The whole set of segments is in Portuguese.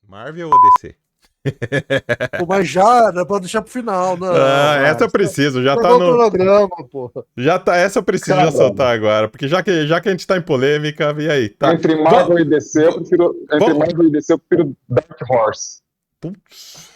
Marvel ou DC? Pô, mas já, dá pra deixar pro final, não. Essa eu preciso, já tá no no programa, pô. Já tá, essa eu preciso já soltar agora, porque já que a gente tá em polêmica, e aí? Tá. Entre Marvel e DC, eu prefiro Dark Horse. Putz.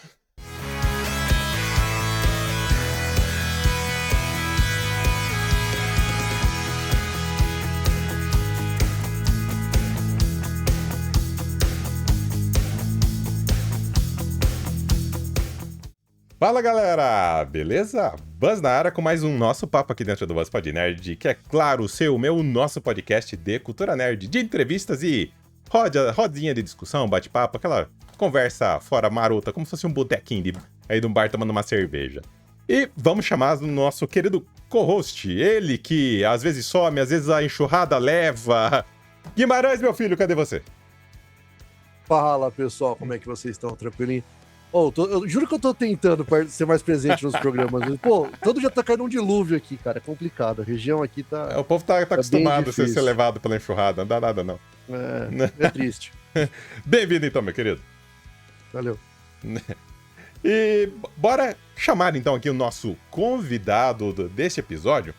Fala galera, beleza? Buzz na área com mais um nosso papo aqui dentro do Buzz Pod Nerd, que é claro o nosso podcast de cultura nerd, de entrevistas e rodinha de discussão, bate-papo, aquela conversa fora marota, como se fosse um botequinho aí de um bar tomando uma cerveja. E vamos chamar o nosso querido co-host, ele que às vezes some, às vezes a enxurrada leva. Guimarães, meu filho, cadê você? Fala pessoal, como é que vocês estão? Tranquilinho? Eu juro que eu tô tentando ser mais presente nos programas, mas, pô, todo dia tá caindo um dilúvio aqui, cara, é complicado, a região aqui tá... O povo tá acostumado a ser levado pela enxurrada, não dá nada não. É triste. Bem-vindo então, meu querido. Valeu. E bora chamar então aqui o nosso convidado desse episódio,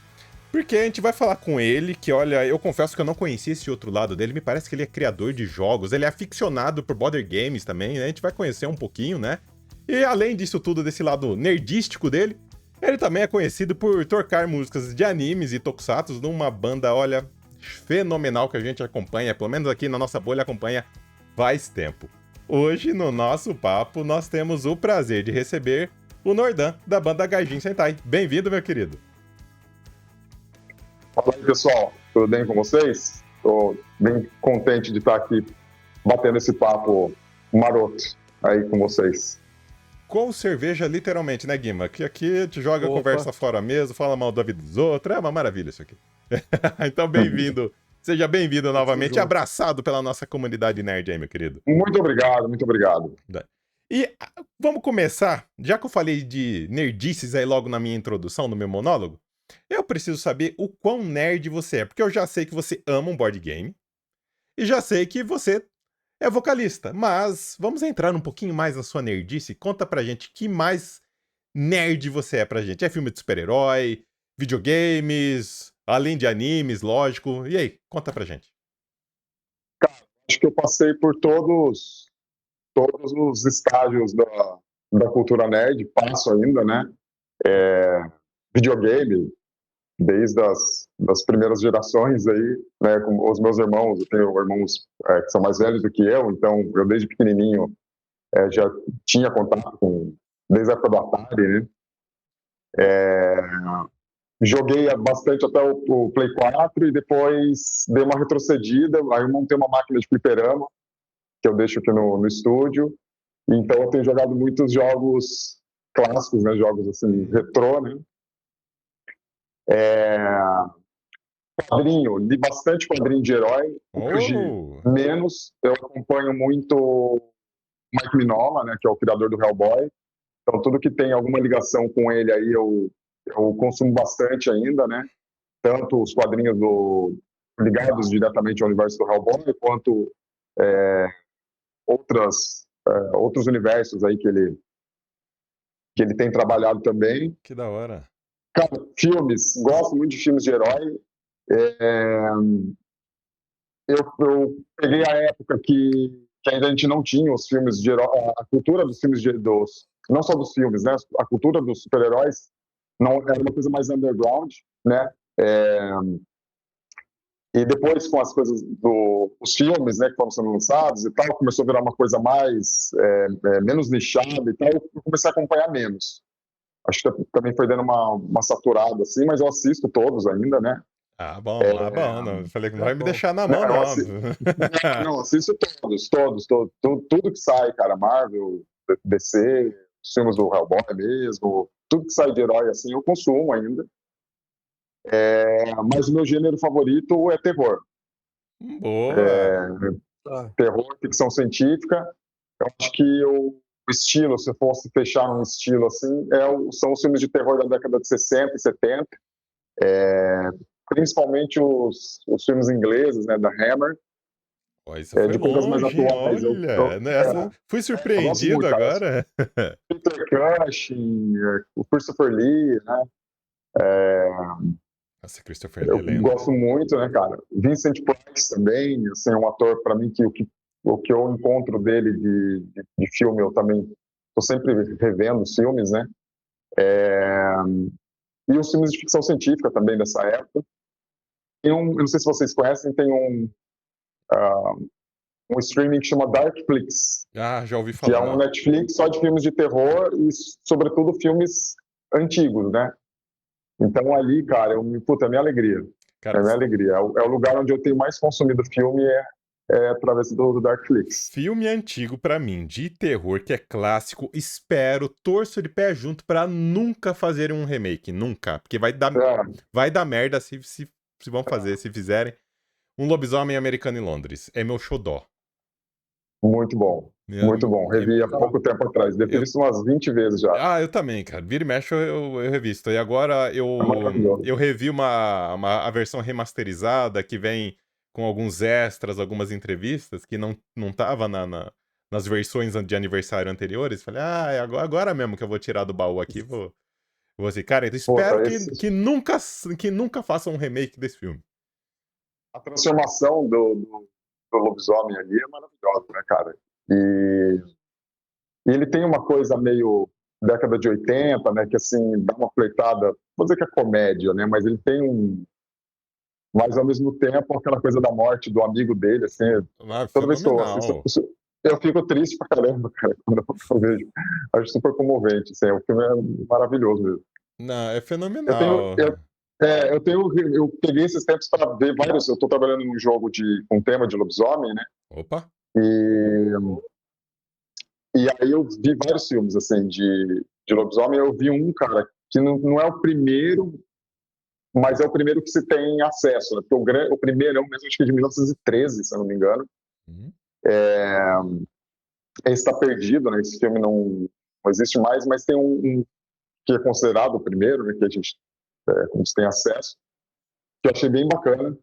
porque a gente vai falar com ele, que olha, eu confesso que eu não conhecia esse outro lado dele, me parece que ele é criador de jogos, ele é aficionado por border games também, né? A gente vai conhecer um pouquinho, né? E além disso tudo, desse lado nerdístico dele, ele também é conhecido por tocar músicas de animes e tokusatsu numa banda, olha, fenomenal que a gente acompanha, pelo menos aqui na nossa bolha acompanha faz tempo. Hoje, no nosso papo, nós temos o prazer de receber o Nordan, da banda Gaijin Sentai. Bem-vindo, meu querido. Fala aí, pessoal. Tudo bem com vocês? Estou bem contente de estar aqui batendo esse papo maroto aí com vocês. Com cerveja, literalmente, né, Guima? Que aqui a gente joga conversa fora mesmo, fala mal da vida dos outros. É uma maravilha isso aqui. Então, bem-vindo. Seja bem-vindo novamente, abraçado pela nossa comunidade nerd aí, meu querido. Muito obrigado, muito obrigado. E vamos começar, já que eu falei de nerdices aí logo na minha introdução, no meu monólogo, eu preciso saber o quão nerd você é, porque eu já sei que você ama um board game, e já sei que você é vocalista, mas vamos entrar um pouquinho mais na sua nerdice, conta pra gente que mais nerd você é pra gente. É filme de super-herói, videogames, além de animes, lógico, e aí, conta pra gente. Cara, acho que eu passei por todos os estágios da cultura nerd, passo ainda, né? Videogame, desde das primeiras gerações aí, né, com os meus irmãos, eu tenho irmãos que são mais velhos do que eu, então eu desde pequenininho já tinha contato desde a época do Atari, né? Joguei bastante até o Play 4 e depois dei uma retrocedida, aí eu montei uma máquina de fliperama, que eu deixo aqui no estúdio, então eu tenho jogado muitos jogos clássicos, né, jogos assim, retrô, né? Quadrinho, li bastante quadrinho de herói, hoje menos, eu acompanho muito Mike Mignola, né, que é o criador do Hellboy, então tudo que tem alguma ligação com ele aí eu consumo bastante ainda, né, tanto os quadrinhos ligados diretamente ao universo do Hellboy, quanto outros universos aí que ele tem trabalhado também. Que da hora. Cara, filmes, gosto muito de filmes de herói. Eu peguei a época que ainda a gente não tinha os filmes de herói, a cultura dos filmes não só dos filmes, né? A cultura dos super-heróis não era uma coisa mais underground, né? E depois com as coisas os filmes, né, que foram sendo lançados e tal, começou a virar uma coisa mais menos nichada e tal, eu comecei a acompanhar menos. Acho que também foi dando uma saturada assim, mas eu assisto todos ainda, né? Bom. Não, falei que não vai me deixar na mão, não. Não, assisto todos. Tudo que sai, cara, Marvel, DC, os filmes do Hellboy mesmo, tudo que sai de herói, assim, eu consumo ainda. Mas o meu gênero favorito é terror. Boa! Terror, ficção científica. Eu acho que o estilo, se eu fosse fechar num estilo assim, são os filmes de terror da década de 60 e 70. Principalmente os filmes ingleses, né, da Hammer. Ó, isso foi de coisas mais longe, hein? atuais. Olha, nessa... Fui Eu gosto surpreendido muito, cara. agora. Peter Cushing, o Christopher Lee, né? Nossa, Christopher Eu Lee, lenda. gosto muito, né, cara? Vincent Price também, assim, é um ator, para mim, que o que eu encontro dele de filme, eu também tô sempre revendo os filmes, né? E os filmes de ficção científica também dessa época. Eu não sei se vocês conhecem, tem um streaming que chama Darkflix, Ah, já ouvi que é falar, um não. Netflix só de filmes de terror e, sobretudo, filmes antigos, né? Então ali, cara, puta, é minha alegria. Cara, É minha alegria. É o lugar onde eu tenho mais consumido filme, através do Darkflix. filme antigo pra mim, de terror, que é clássico, espero, torço de pé junto pra nunca fazerem um remake, nunca. Porque É, vai dar merda se vão fazer, se fizerem. Um Lobisomem Americano em Londres. É meu xodó. muito bom. Muito bom. Revi há pouco tempo atrás. Devo ter visto umas 20 vezes já. Eu também, cara. Vira e mexe eu revisto. E agora É maravilhoso. eu revi a versão remasterizada que vem com alguns extras, algumas entrevistas que não tava nas versões de aniversário anteriores. Falei, é agora mesmo que eu vou tirar do baú aqui. Vou assim, cara, então espero Puta, que nunca façam um remake desse filme. a transformação do lobisomem ali é maravilhosa, né, cara? E ele tem uma coisa meio década de 80, né, que assim, dá uma pleitada, vou dizer que é comédia, né, mas ele tem mas ao mesmo tempo aquela coisa da morte do amigo dele, assim, toda vez que eu assisto, Fenomenal. eu fico triste pra caramba, cara, quando eu vejo. Acho super comovente, assim, o filme é maravilhoso mesmo. Não, é Eu tenho, fenomenal. eu peguei esses tempos para ver vários, eu tô trabalhando num jogo com tema de lobisomem, né, Opa. e, e aí eu vi vários filmes, assim, de lobisomem. Eu vi um, cara, que não é o primeiro, mas é o primeiro que se tem acesso, né? Porque o primeiro é um mesmo, acho que de 1913, se eu não me engano. Uhum. Esse está perdido, né? Esse filme não existe mais, mas tem um que é considerado o primeiro, né? Que a gente tem acesso, que eu achei bem bacana.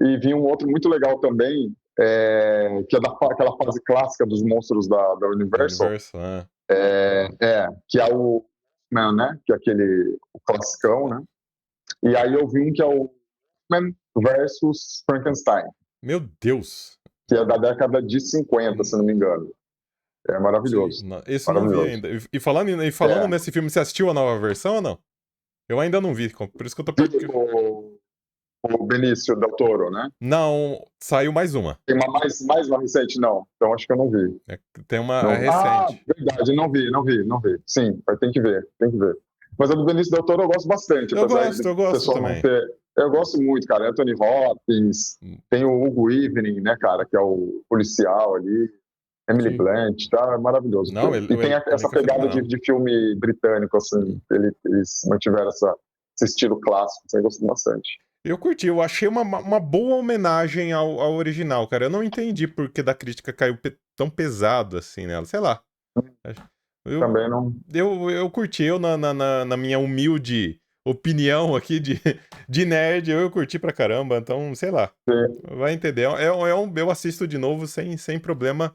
E vi um outro muito legal também, que é daquela fase clássica dos monstros da Universal, que é o Man, né? Que é o classicão, né? E aí eu vi um que é o Man versus Frankenstein, Meu Deus. que é da década de 50, se não me engano. É maravilhoso. Esse eu não vi Maravilhoso. ainda. E falando nesse filme, você assistiu a nova versão ou não? Eu ainda não vi, por isso que eu tô perguntando. O Benício Del Toro, né? Não, saiu mais uma. Tem mais uma recente? Não. Então acho que eu não vi. Tem uma Não. recente. Verdade, não vi. Sim, tem que ver. Mas a do Benício Del Toro eu gosto bastante, Eu apesar de gosto o pessoal não também. ter. Eu gosto muito, cara. Anthony Hopkins, tem o Hugo Evening, né, cara, que é o policial ali. Emily Blunt, tá? É maravilhoso. Não, E tem essa pegada de filme britânico, assim. Eles mantiveram esse estilo clássico, assim, eu gosto bastante. Eu curti, eu achei uma boa homenagem ao original, cara. Eu não entendi por que da crítica caiu tão pesado assim nela, sei lá. Também não. Eu curti, na minha humilde opinião aqui de nerd, eu curti pra caramba, então, sei lá. Sim. Vai entender. Eu assisto de novo sem problema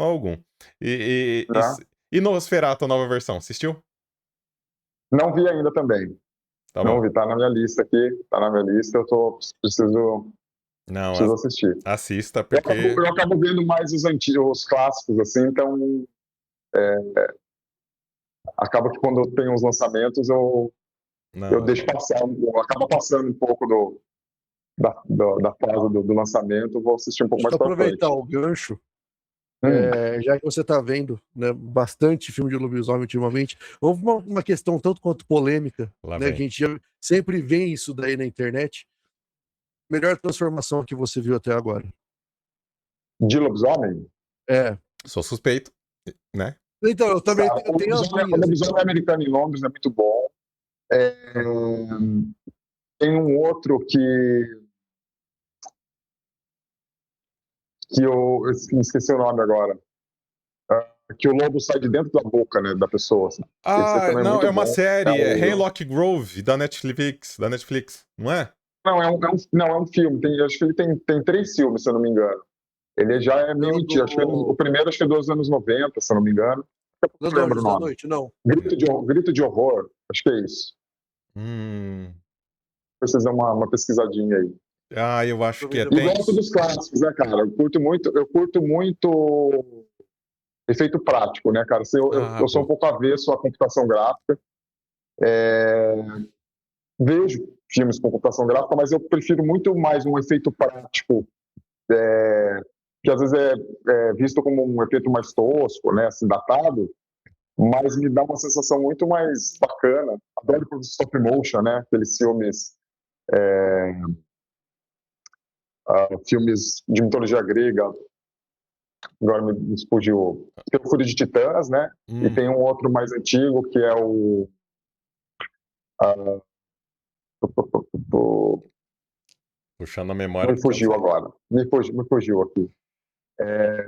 algum. E Nosferatu, a nova versão, assistiu? Não vi ainda também. Tá não bom. vi, tá na minha lista aqui. Tá na minha lista, preciso assistir. Assista, porque... Eu acabo vendo mais os antigos, os clássicos, assim, então acaba que quando eu tenho os lançamentos, eu deixo passar, acaba passando um pouco da fase do lançamento, vou assistir um pouco mais pra frente. Aproveitar o gancho, já que você está vendo, né, bastante filme de lobisomem ultimamente, houve uma questão tanto quanto polêmica, né, que a gente sempre vê isso daí na internet. Melhor transformação que você viu até agora? De lobisomem? Sou suspeito, né? Então, eu também tenho as minhas. O lobisomem americano em Londres é muito bom. Tem um outro que eu esqueci o nome agora. Que o lobo sai de dentro da boca, né, da pessoa. Assim. Não, é uma série, Hemlock Grove, da Netflix, não é? Não, é um filme. Acho que ele tem 3 filmes, se eu não me engano. Ele já é meio Não, antigo. Acho que o primeiro acho que é dos anos 90, se eu não me engano. Não Não lembro o da nome. Noite, não. Grito de Horror. Acho que é isso. Precisa dar uma pesquisadinha aí. Eu acho que é. E gosto dos clássicos, né, cara? Eu curto muito efeito prático, né, cara? Eu sou um pouco avesso à computação gráfica. Vejo filmes com computação gráfica, mas eu prefiro muito mais um efeito prático, que às vezes é visto como um efeito mais tosco, né, assim, datado, mas me dá uma sensação muito mais bacana. Adoro por stop motion, né? Aqueles filmes filmes de mitologia grega. Agora me fugiu. Tem o Fúria de Titãs, né? E tem um outro mais antigo que é o puxando a memória. Me fugiu agora. Me fugiu aqui.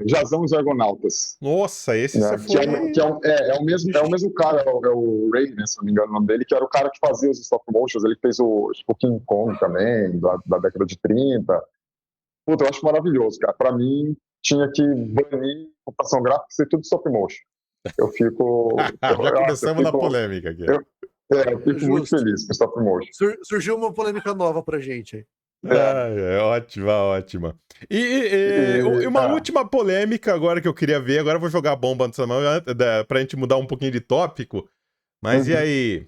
Jazão e os Argonautas. Nossa, esse né? você foi... É o mesmo cara, é o Ray, né, se não me engano o nome dele, que era o cara que fazia os stop motions. Ele fez o King Kong também, da década de 30. Puta, eu acho maravilhoso, cara. Pra mim, tinha que banir computação gráfica e ser tudo stop motion. Eu fico... Já começamos na polêmica aqui. Eu fico muito feliz com stop motion. Surgiu uma polêmica nova pra gente aí. Ótima. E uma última polêmica agora que eu queria ver. Agora eu vou jogar a bomba nessa mão pra gente mudar um pouquinho de tópico. Mas e aí?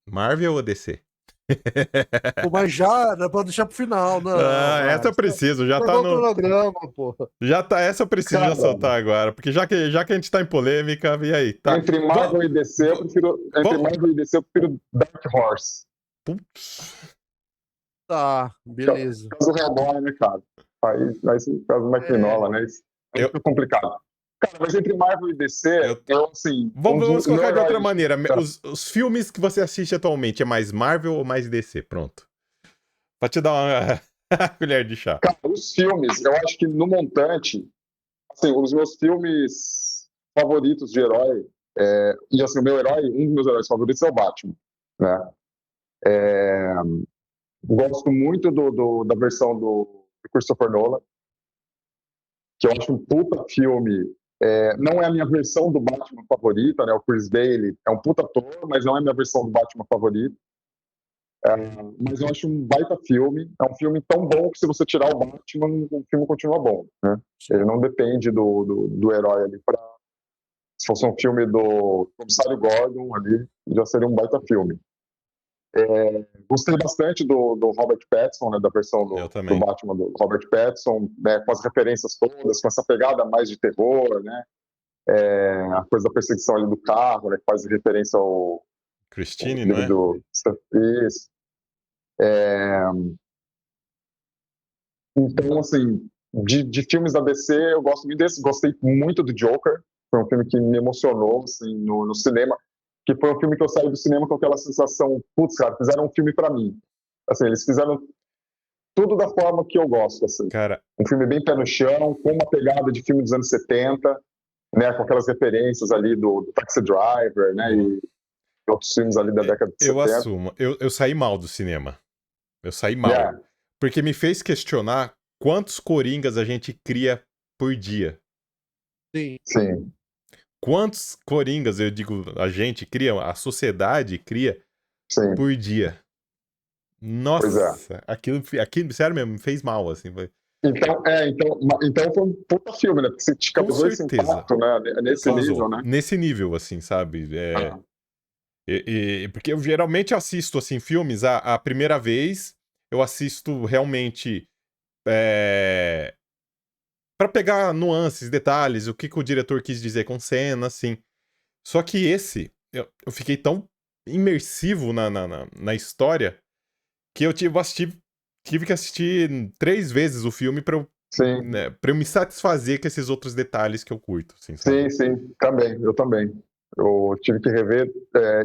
Marvel ou DC? Pô, mas já, dá pra deixar pro final, não. Essa eu preciso, já tá no programa, pô. Já tá, essa eu preciso já soltar agora, porque já que a gente tá em polêmica, e aí? Tá. Entre Marvel e DC, eu prefiro Dark Horse. Putz. Tá, beleza. Caso Hellboy, né, cara? Aí caso McMinola, né? É muito complicado. Cara, mas entre Marvel e DC, assim... Vamos colocar de outra maneira. Os filmes que você assiste atualmente, é mais Marvel ou mais DC? Pronto. Pra te dar uma colher de chá. Cara, os filmes, eu acho que no montante, assim, os meus filmes favoritos de herói, e assim, um dos meus heróis favoritos é o Batman, né? Gosto muito da versão do Christopher Nolan, que eu acho um puta filme. Não é a minha versão do Batman favorita, né? O Chris Bailey é um puta ator, mas não é a minha versão do Batman favorita. Mas eu acho um baita filme. É um filme tão bom que se você tirar o Batman, o filme continua bom, né? Ele não depende do herói ali pra... Se fosse um filme do Comissário Gordon ali, já seria um baita filme. Gostei bastante do Robert Pattinson, né, da versão do Batman do Robert Pattinson, né, com as referências todas, com essa pegada mais de terror, né, a coisa da perseguição ali do carro, né, que faz referência ao Christine, não é? Isso. Então, assim, de filmes da DC, eu gosto muito desse. Gostei muito do Joker, foi um filme que me emocionou, assim, no cinema, que foi um filme que eu saí do cinema com aquela sensação, putz, cara, fizeram um filme pra mim. Assim, eles fizeram tudo da forma que eu gosto, assim. Cara, um filme bem pé no chão, com uma pegada de filme dos anos 70, né, com aquelas referências ali do Taxi Driver, né, e outros filmes ali da década de 70. Eu assumo, eu saí mal do cinema. Eu saí mal. Porque me fez questionar quantos Coringas a gente cria por dia. Sim. Quantos Coringas, eu digo, a gente cria, a sociedade cria por dia. Nossa, aquilo, sério mesmo, me fez mal, assim. Então foi um puta filme, né? Porque você te causou esse impacto, né? Nesse nível, né? Nesse nível, assim, sabe? Porque eu geralmente assisto, assim, filmes, a primeira vez, eu assisto realmente pra pegar nuances, detalhes, o que o diretor quis dizer com cena, assim. Só que esse, eu fiquei tão imersivo na história que eu tive que assistir 3 vezes o filme pra eu me satisfazer com esses outros detalhes que eu curto. Assim, sabe? Sim, eu também. Eu tive que rever,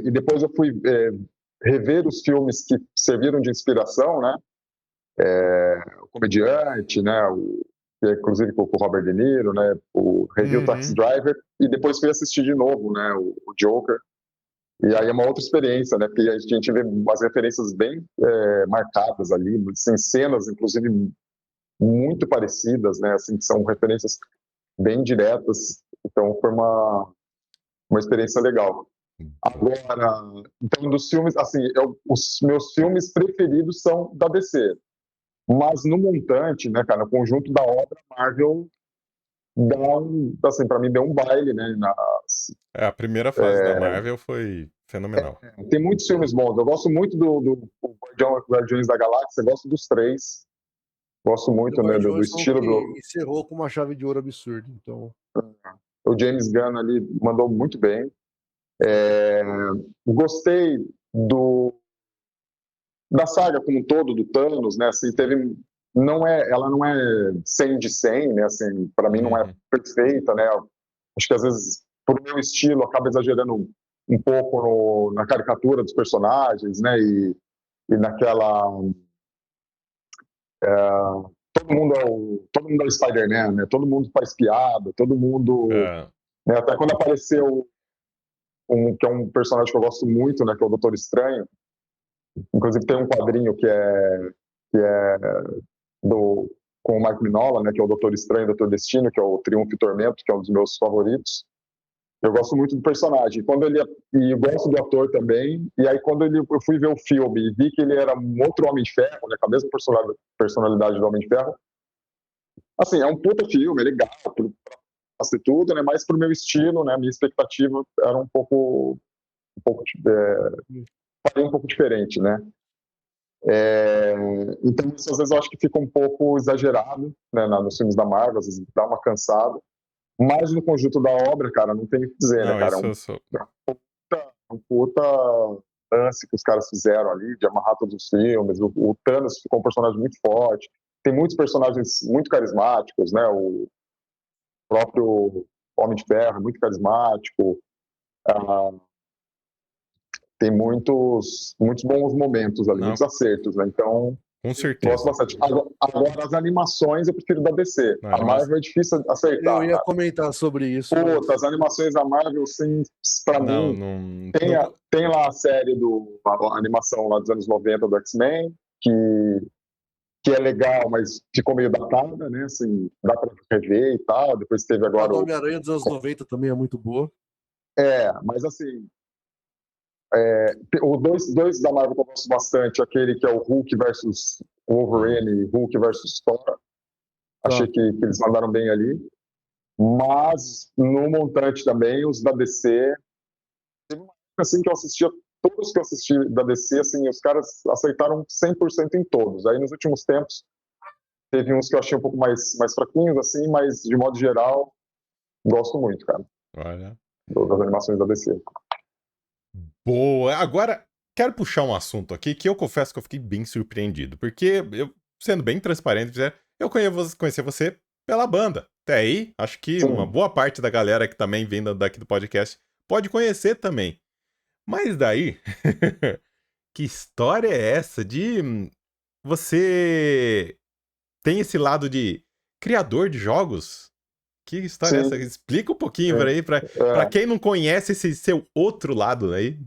e depois eu fui rever os filmes que serviram de inspiração, né? O Comediante, né? Inclusive com o Robert De Niro, né? O Review Taxi Driver, e depois fui assistir de novo, né? O Joker. E aí é uma outra experiência, né? Porque a gente vê umas referências bem marcadas ali, sem cenas, inclusive muito parecidas, né? Assim, são referências bem diretas, então foi uma experiência legal. Agora, então, dos filmes, assim, os meus filmes preferidos são da DC, mas no montante, né, cara, no conjunto da obra, Marvel assim, pra mim deu um baile, né, A primeira fase da Marvel foi fenomenal. Tem muitos filmes bons, eu gosto muito do Guardiões da Galáxia, gosto dos 3, gosto muito, né, do estilo do... Encerrou com uma chave de ouro absurda, então... O James Gunn ali mandou muito bem. Gostei da saga como um todo, do Thanos, né, assim, ela não é 100 de 100, né, assim, para mim não é perfeita, né, acho que às vezes, por meu estilo, acaba exagerando um pouco na caricatura dos personagens, né, e naquela... todo mundo é o Spider-Man, né, todo mundo faz piada, todo mundo... Né, até quando apareceu que é um personagem que eu gosto muito, né, que é o Doutor Estranho. Inclusive tem um quadrinho que é com o Mike Mignola, né, que é o Doutor Estranho e Doutor Destino, que é o Triunfo e Tormento, que é um dos meus favoritos. Eu gosto muito do personagem. E eu gosto do ator também. E aí quando eu fui ver o filme e vi que ele era um outro Homem de Ferro, né, com a mesma personalidade do Homem de Ferro, assim, é um puta filme, é legal, e tudo, né? Mas pro meu estilo, né? Minha expectativa era um pouco diferente, né? Então isso às vezes eu acho que fica um pouco exagerado, né? Nos filmes da Marvel, às vezes dá uma cansada. Mas no conjunto da obra, cara, não tem o que dizer, não, né, cara? Um puta lance que os caras fizeram ali de amarrar todos os filmes. O Thanos ficou um personagem muito forte. Tem muitos personagens muito carismáticos, né? O próprio Homem de Ferro, muito carismático. Tem muitos bons momentos ali, muitos acertos, né? Então, com certeza. Gosto bastante. Agora, as animações eu prefiro da DC. A Marvel é difícil acertar. Eu ia comentar sobre isso. As animações da Marvel, sim, pra mim, tem lá a série a animação lá dos anos 90 do X-Men, que é legal, mas ficou meio datada, né? Assim, dá pra rever e tal. Depois teve agora. A Homem-Aranha dos anos 90 também é muito boa. Mas assim. Os dois da Marvel que eu gosto bastante, aquele que é o Hulk versus Wolverine, Hulk versus Thor. Achei que eles mandaram bem ali. Mas no montante também, os da DC, assim que eu assistia, todos que eu assisti da DC, assim, os caras acertaram 100% em todos. Aí nos últimos tempos, teve uns que eu achei um pouco mais fraquinhos, assim, mas de modo geral, gosto muito, cara. Olha. Das animações da DC. Boa! Agora, quero puxar um assunto aqui que eu confesso que eu fiquei bem surpreendido, porque eu, sendo bem transparente, eu conheci você pela banda. Até aí, acho que uma boa parte da galera que também vem daqui do podcast pode conhecer também. Mas daí, que história é essa de você tem esse lado de criador de jogos? Que história é essa? Explica um pouquinho pra quem não conhece esse seu outro lado aí.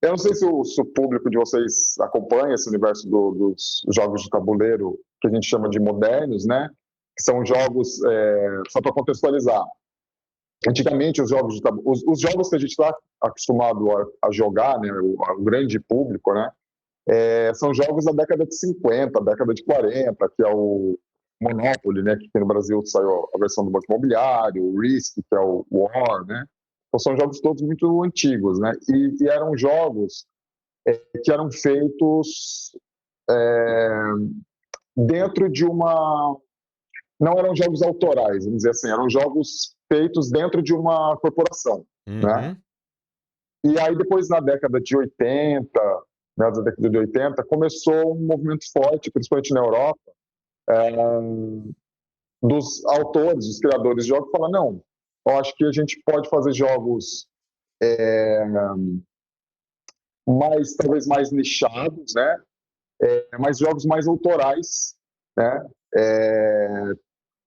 Eu não sei se o público de vocês acompanha esse universo dos jogos de tabuleiro que a gente chama de modernos, né? Que são jogos, só para contextualizar. Antigamente, os jogos que a gente está acostumado a jogar, né, o grande público, né, são jogos da década de 50, década de 40, que é o Monopoly, né, que aqui no Brasil saiu a versão do Banco Imobiliário, o Risk, que é o War, né. Então, são jogos todos muito antigos, né, e eram jogos que eram feitos dentro de uma... Não eram jogos autorais, vamos dizer assim, eram jogos feitos dentro de uma corporação, né? E aí depois, na década de 80, na década de 80, começou um movimento forte, principalmente na Europa, dos autores, dos criadores de jogos, falando, não, eu acho que a gente pode fazer jogos talvez mais nichados, né? Mas jogos mais autorais, né?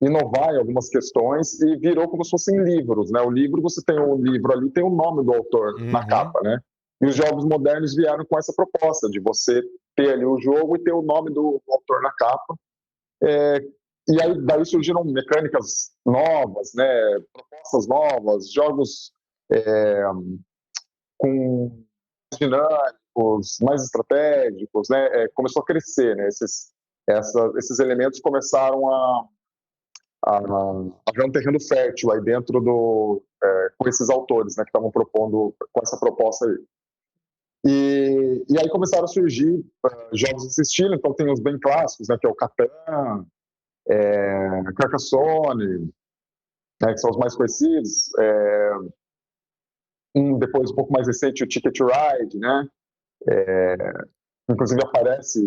Inovar em algumas questões e virou como se fossem livros, né? O livro, você tem um livro ali, tem o nome do autor na capa, né? E os jogos modernos vieram com essa proposta de você ter ali o jogo e ter o nome do autor na capa. E aí daí surgiram mecânicas novas, né? Propostas novas, jogos com dinâmicos, mais estratégicos, né? Começou a crescer, né? Esses elementos começaram a haver um terreno fértil aí dentro com esses autores, né? Que estavam propondo com essa proposta aí. E aí começaram a surgir jogos desse estilo, então tem os bem clássicos, né? Que é o Catan, Carcassonne, né? Que são os mais conhecidos. Depois, um pouco mais recente, o Ticket to Ride, né? Inclusive aparece,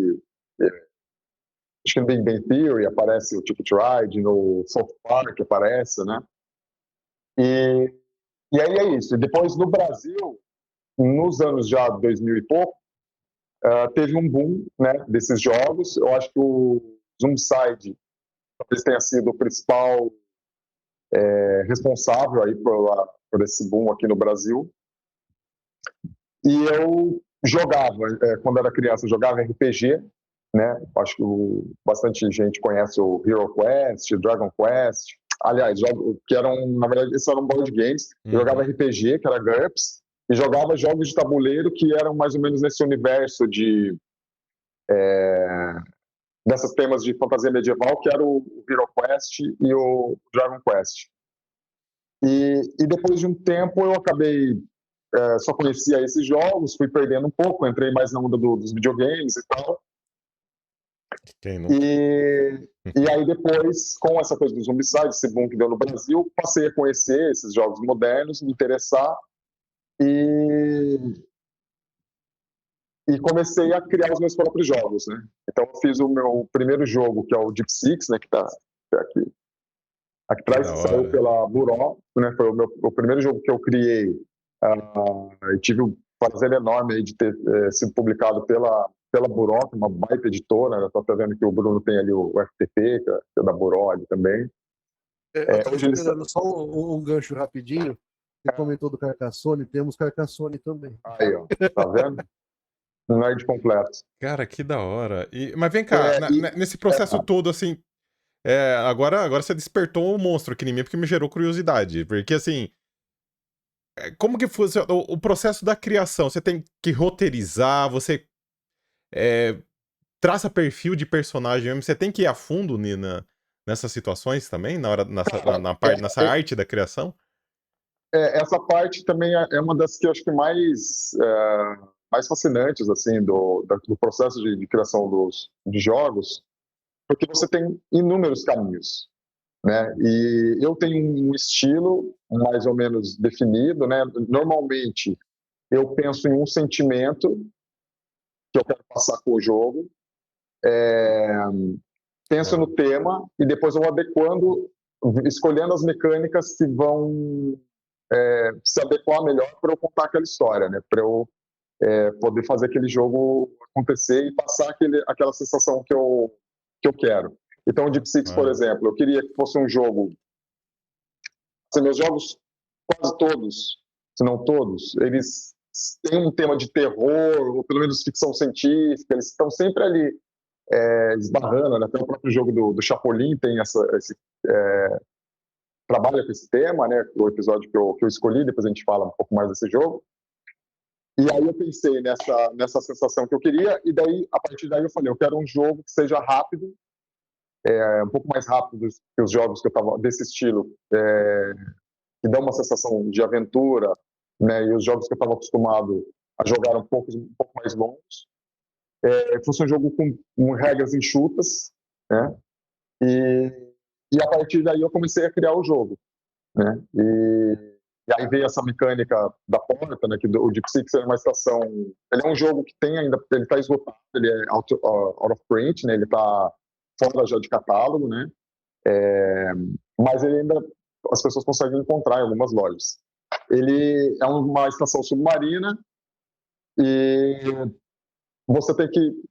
acho que no Big Bang Theory aparece o Ticket to Ride, no South Park aparece, né? E aí é isso. E depois, no Brasil, nos anos já 2000 e pouco, teve um boom, né, desses jogos. Eu acho que o Zombicide talvez tenha sido o principal responsável aí por esse boom aqui no Brasil. E eu jogava, quando era criança, eu jogava RPG, né? Acho que bastante gente conhece o Hero Quest, Dragon Quest. Aliás, que na verdade, esses eram board games. Eu jogava RPG, que era GURPS, e jogava jogos de tabuleiro que eram mais ou menos nesse universo desses temas de fantasia medieval, que era o Hero Quest e o Dragon Quest. E depois de um tempo eu acabei só conhecia esses jogos, fui perdendo um pouco, entrei mais na onda dos videogames e tal. E aí depois, com essa coisa do Zombicide, esse boom que deu no Brasil, passei a conhecer esses jogos modernos, me interessar e comecei a criar os meus próprios jogos, né? Então eu fiz o meu primeiro jogo, que é o Deep Six, né, que tá aqui atrás, saiu pela Buró, né? Foi o primeiro jogo que eu criei. E tive um prazer enorme aí de ter sido publicado pela Buró, uma baita editora. Estou até vendo que o Bruno tem ali o FTP, que é da Buró ali também. Só um gancho rapidinho. Você comentou do Carcassonne, temos Carcassonne também. Aí, ó, tá vendo? Um nerd completo. Cara, que da hora. Mas vem cá, nesse processo todo, assim, agora você despertou um monstro aqui em mim, porque me gerou curiosidade. Porque, assim, como que foi o processo da criação? Você tem que roteirizar, você traça perfil de personagem mesmo, você tem que ir a fundo nessas situações também, nessa arte da criação? Essa parte também é uma das que eu acho que mais fascinantes assim, do processo de criação de jogos, porque você tem inúmeros caminhos, né? E eu tenho um estilo mais ou menos definido, né? Normalmente eu penso em um sentimento que eu quero passar com o jogo, penso no tema e depois eu vou adequando, escolhendo as mecânicas que vão se adequar melhor para eu contar aquela história, né? Para eu poder fazer aquele jogo acontecer e passar aquela sensação que eu quero. Então, o Deep Six, por exemplo, eu queria que fosse um jogo... Assim, meus jogos, quase todos, se não todos, eles têm um tema de terror, ou pelo menos ficção científica, eles estão sempre ali esbarrando, né? Até o próprio jogo do Chapolin tem trabalha com esse tema, né? O episódio que eu escolhi, depois a gente fala um pouco mais desse jogo. E aí eu pensei nessa sensação que eu queria, e daí, a partir daí eu falei, eu quero um jogo que seja rápido, um pouco mais rápido que os jogos que eu tava desse estilo, que dão uma sensação de aventura, né? E os jogos que eu estava acostumado a jogar um pouco mais longos. Fosse um jogo com regras enxutas, né? E a partir daí eu comecei a criar o jogo, né? E aí veio essa mecânica da porta, né? Que o Deep Six é uma estação... Ele é um jogo que ele está esgotado, ele é out of print, né? Ele está fora já de catálogo, né? Mas ele ainda... As pessoas conseguem encontrar em algumas lojas. Ele é uma estação submarina e você tem que...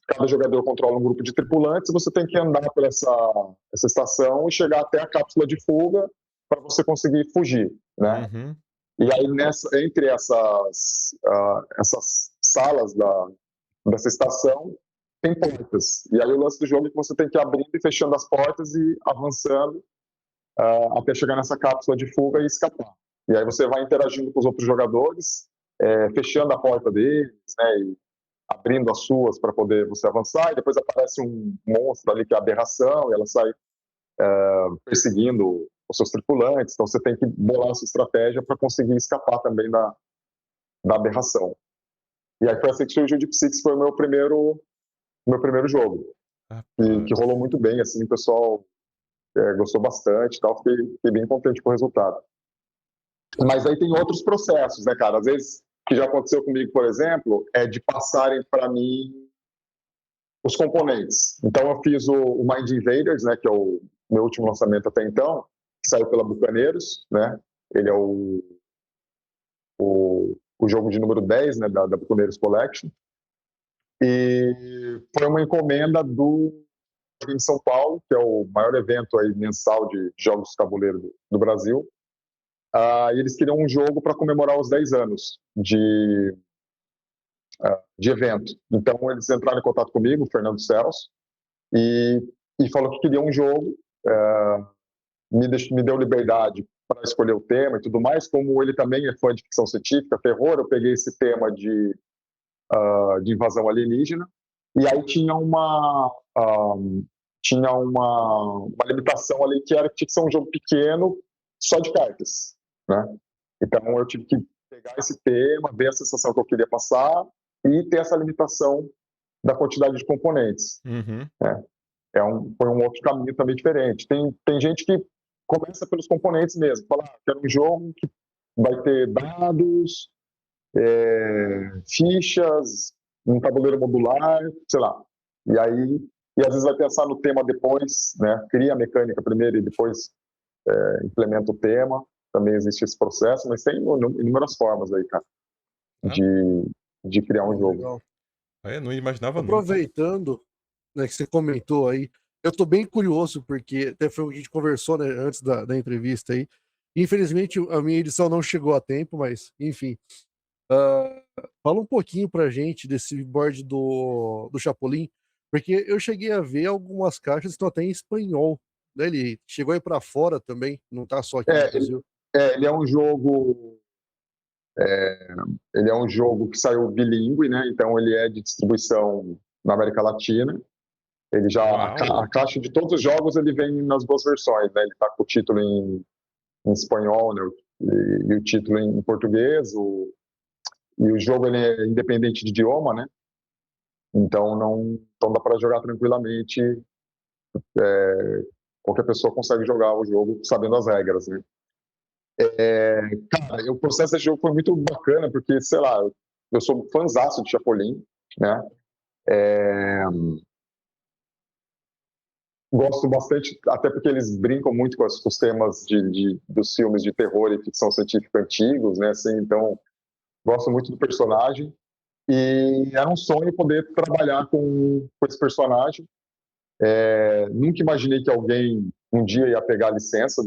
Cada jogador controla um grupo de tripulantes e você tem que andar por essa estação e chegar até a cápsula de fuga para você conseguir fugir, né? Uhum. E aí, entre essas salas dessa estação, tem portas. E aí o lance do jogo é que você tem que ir abrindo e fechando as portas e avançando até chegar nessa cápsula de fuga e escapar. E aí você vai interagindo com os outros jogadores, fechando a porta deles, né, e abrindo as suas para poder você avançar, e depois aparece um monstro ali que é a aberração, e ela sai perseguindo os seus tripulantes, então você tem que bolar a sua estratégia para conseguir escapar também da aberração. E aí foi assim que surgiu o Deep Six, foi o meu primeiro jogo, que rolou muito bem, assim, o pessoal gostou bastante, tal, fiquei bem contente com o resultado. Mas aí tem outros processos, né, cara? Às vezes, que já aconteceu comigo, por exemplo, é de passarem para mim os componentes. Então eu fiz o Mind Invaders, né, que é o meu último lançamento até então, que saiu pela Bucaneiros, né? Ele é o jogo de número 10, né, da Bucaneiros Collection. E foi uma encomenda em São Paulo, que é o maior evento aí mensal de jogos de tabuleiro do Brasil. E eles queriam um jogo para comemorar os 10 anos de evento. Então eles entraram em contato comigo, o Fernando Celso, e falou que queria um jogo, me deu liberdade para escolher o tema e tudo mais. Como ele também é fã de ficção científica, terror, eu peguei esse tema de invasão alienígena, e aí tinha uma limitação ali que tinha que ser um jogo pequeno, só de cartas, né? Então eu tive que pegar esse tema, ver a sensação que eu queria passar e ter essa limitação da quantidade de componentes. Uhum. Foi um outro caminho também diferente. Tem gente que começa pelos componentes mesmo, fala, quero um jogo que vai ter dados, fichas, um tabuleiro modular, sei lá. E às vezes vai pensar no tema depois, né? Cria a mecânica primeiro e depois implementa o tema. Também existe esse processo, mas tem inúmeras formas aí, cara, de criar um jogo. Legal. Não imaginava nunca. Aproveitando, né, que você comentou aí, eu tô bem curioso, porque até foi o que a gente conversou, né, antes da entrevista aí. Infelizmente, a minha edição não chegou a tempo, mas, enfim. Fala um pouquinho pra gente desse board do Chapolin, porque eu cheguei a ver algumas caixas que estão até em espanhol, né? Ele chegou aí pra fora também, não tá só aqui no Brasil. Ele é um jogo... ele é um jogo que saiu bilíngue, né? Então ele é de distribuição na América Latina. Ele já a caixa de todos os jogos ele vem nas duas versões, né? Ele está com o título em espanhol, né? E o título em português. E o jogo ele é independente de idioma, né? Então dá para jogar tranquilamente. Qualquer pessoa consegue jogar o jogo sabendo as regras, né? Cara, o processo desse jogo foi muito bacana, porque, sei lá, eu sou fãzaço de Chapolin, né? Gosto bastante, até porque eles brincam muito com os temas dos filmes de terror e ficção científica antigos, né? Assim, então, gosto muito do personagem. E era um sonho poder trabalhar com esse personagem. Nunca imaginei que alguém um dia ia pegar a licença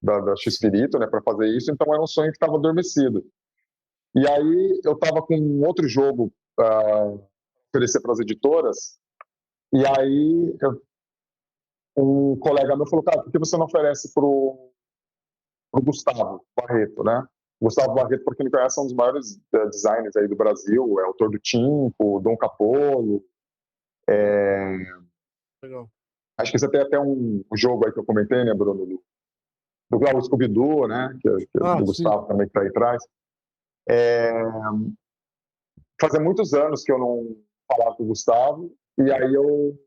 da X-Pirito, né, para fazer isso, então era um sonho que estava adormecido. E aí eu estava com um outro jogo para oferecer para as editoras, e aí um colega meu falou, cara, por que você não oferece para o Gustavo Barreto, né? Gustavo Barreto, para quem não conhece, é um dos maiores designers aí do Brasil, é autor do Timpo, Dom Capolo. Legal. Acho que você tem até um jogo aí que eu comentei, né, Bruno, do Scooby-Doo, né, que é do Gustavo também, que está aí atrás. Fazia muitos anos que eu não falava com o Gustavo, e aí eu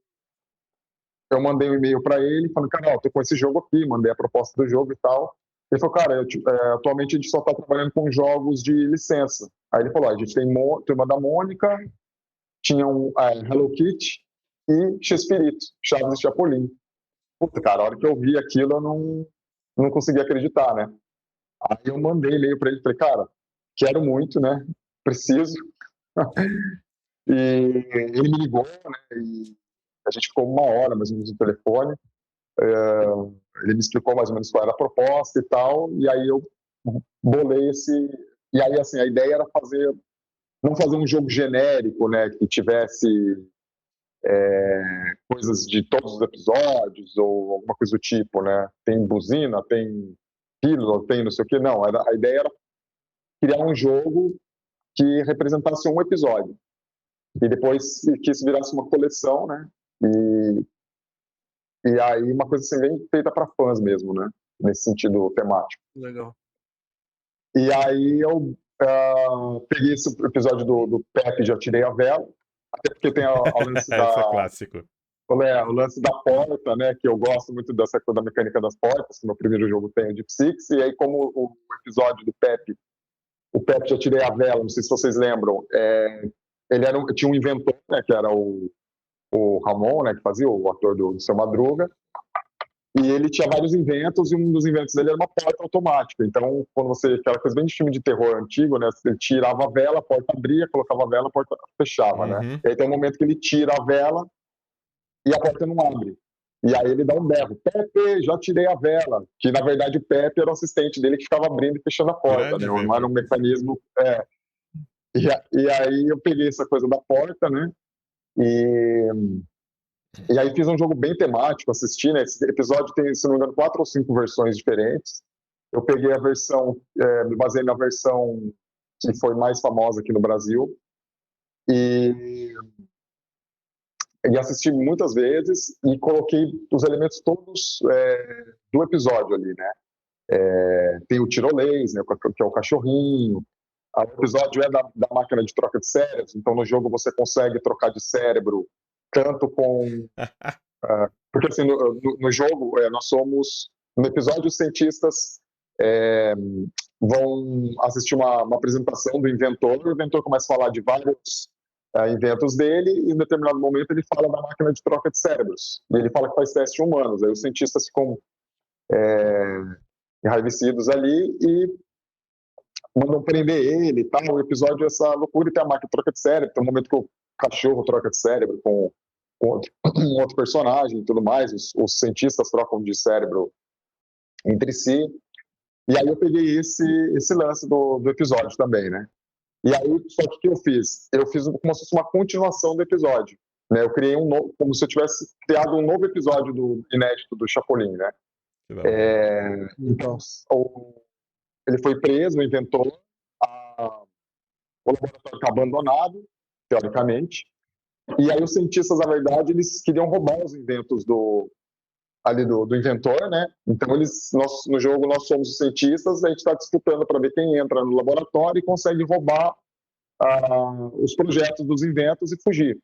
mandei um e-mail para ele, falando, cara, tô com esse jogo aqui, mandei a proposta do jogo e tal. Ele falou, cara, atualmente a gente só está trabalhando com jogos de licença. Aí ele falou, a gente tem Turma da Mônica, tinha Hello Kitty e X-Pirito, Chaves e Chapolin. Puta, cara, a hora que eu vi aquilo, eu não consegui acreditar, né? Aí eu mandei e-mail para ele, falei, cara, quero muito, né? Preciso. E ele me ligou, né? E a gente ficou 1 hora mais ou menos no telefone. Ele me explicou mais ou menos qual era a proposta e tal, e aí eu bolei e aí assim, a ideia era não fazer um jogo genérico, né, que tivesse coisas de todos os episódios, ou alguma coisa do tipo, né? Tem buzina, tem pílula, tem não sei o que. Não, a ideia era criar um jogo que representasse um episódio. E depois que isso virasse uma coleção, né? E aí uma coisa assim, bem feita para fãs mesmo, né? Nesse sentido temático. Legal. E aí eu peguei esse episódio do Pepe, já tirei a vela, até porque tem o lance Esse é clássico. o lance da porta, né? Que eu gosto muito dessa coisa da mecânica das portas, que no primeiro jogo tem o Deep Six, e aí como o episódio do Pepe, o Pepe já tirei a vela, não sei se vocês lembram, ele tinha um inventor, né? Que era o Ramon, né? Que fazia o ator do Seu Madruga, e ele tinha vários inventos, e um dos inventos dele era uma porta automática. Então, quando você... Aquela coisa bem de filme de terror antigo, né? Ele tirava a vela, a porta abria, colocava a vela, a porta fechava, né? E aí tem um momento que ele tira a vela e a porta não abre. E aí ele dá um berro. Pepe, já tirei a vela. Que, na verdade, o Pepe era o assistente dele que ficava abrindo e fechando a porta, né? Não era um mecanismo... E aí eu peguei essa coisa da porta, né? E aí fiz um jogo bem temático, assisti, né? Esse episódio tem, se não me engano, 4 ou 5 versões diferentes. Eu peguei a versão, me baseei na versão que foi mais famosa aqui no Brasil. E assisti muitas vezes e coloquei os elementos todos do episódio ali, né? Tem o tirolês, né? Que é o cachorrinho. O episódio é da máquina de troca de cérebros, então no jogo você consegue trocar de cérebro tanto com... porque assim, no jogo, nós somos... No episódio, os cientistas vão assistir uma apresentação do inventor, o inventor começa a falar de vários inventos dele, e em determinado momento ele fala da máquina de troca de cérebros, e ele fala que faz testes humanos, aí os cientistas ficam enraivecidos ali e mandam prender ele e tal. O episódio é essa loucura, e tem a máquina de troca de cérebro, tem um momento que o cachorro troca de cérebro com outro personagem e tudo mais, os cientistas trocam de cérebro entre si, e aí eu peguei esse lance do episódio também, né? E aí, só que o que eu fiz? Eu fiz como se fosse uma continuação do episódio, né? Eu criei um novo, como se eu tivesse criado um novo episódio inédito do Chapolin, né? Então, ele foi preso, o inventor, o laboratório está abandonado, teoricamente, e aí os cientistas, na verdade, eles queriam roubar os inventos do inventor, né? Então no jogo nós somos os cientistas, a gente está disputando para ver quem entra no laboratório e consegue roubar os projetos dos inventos e fugir.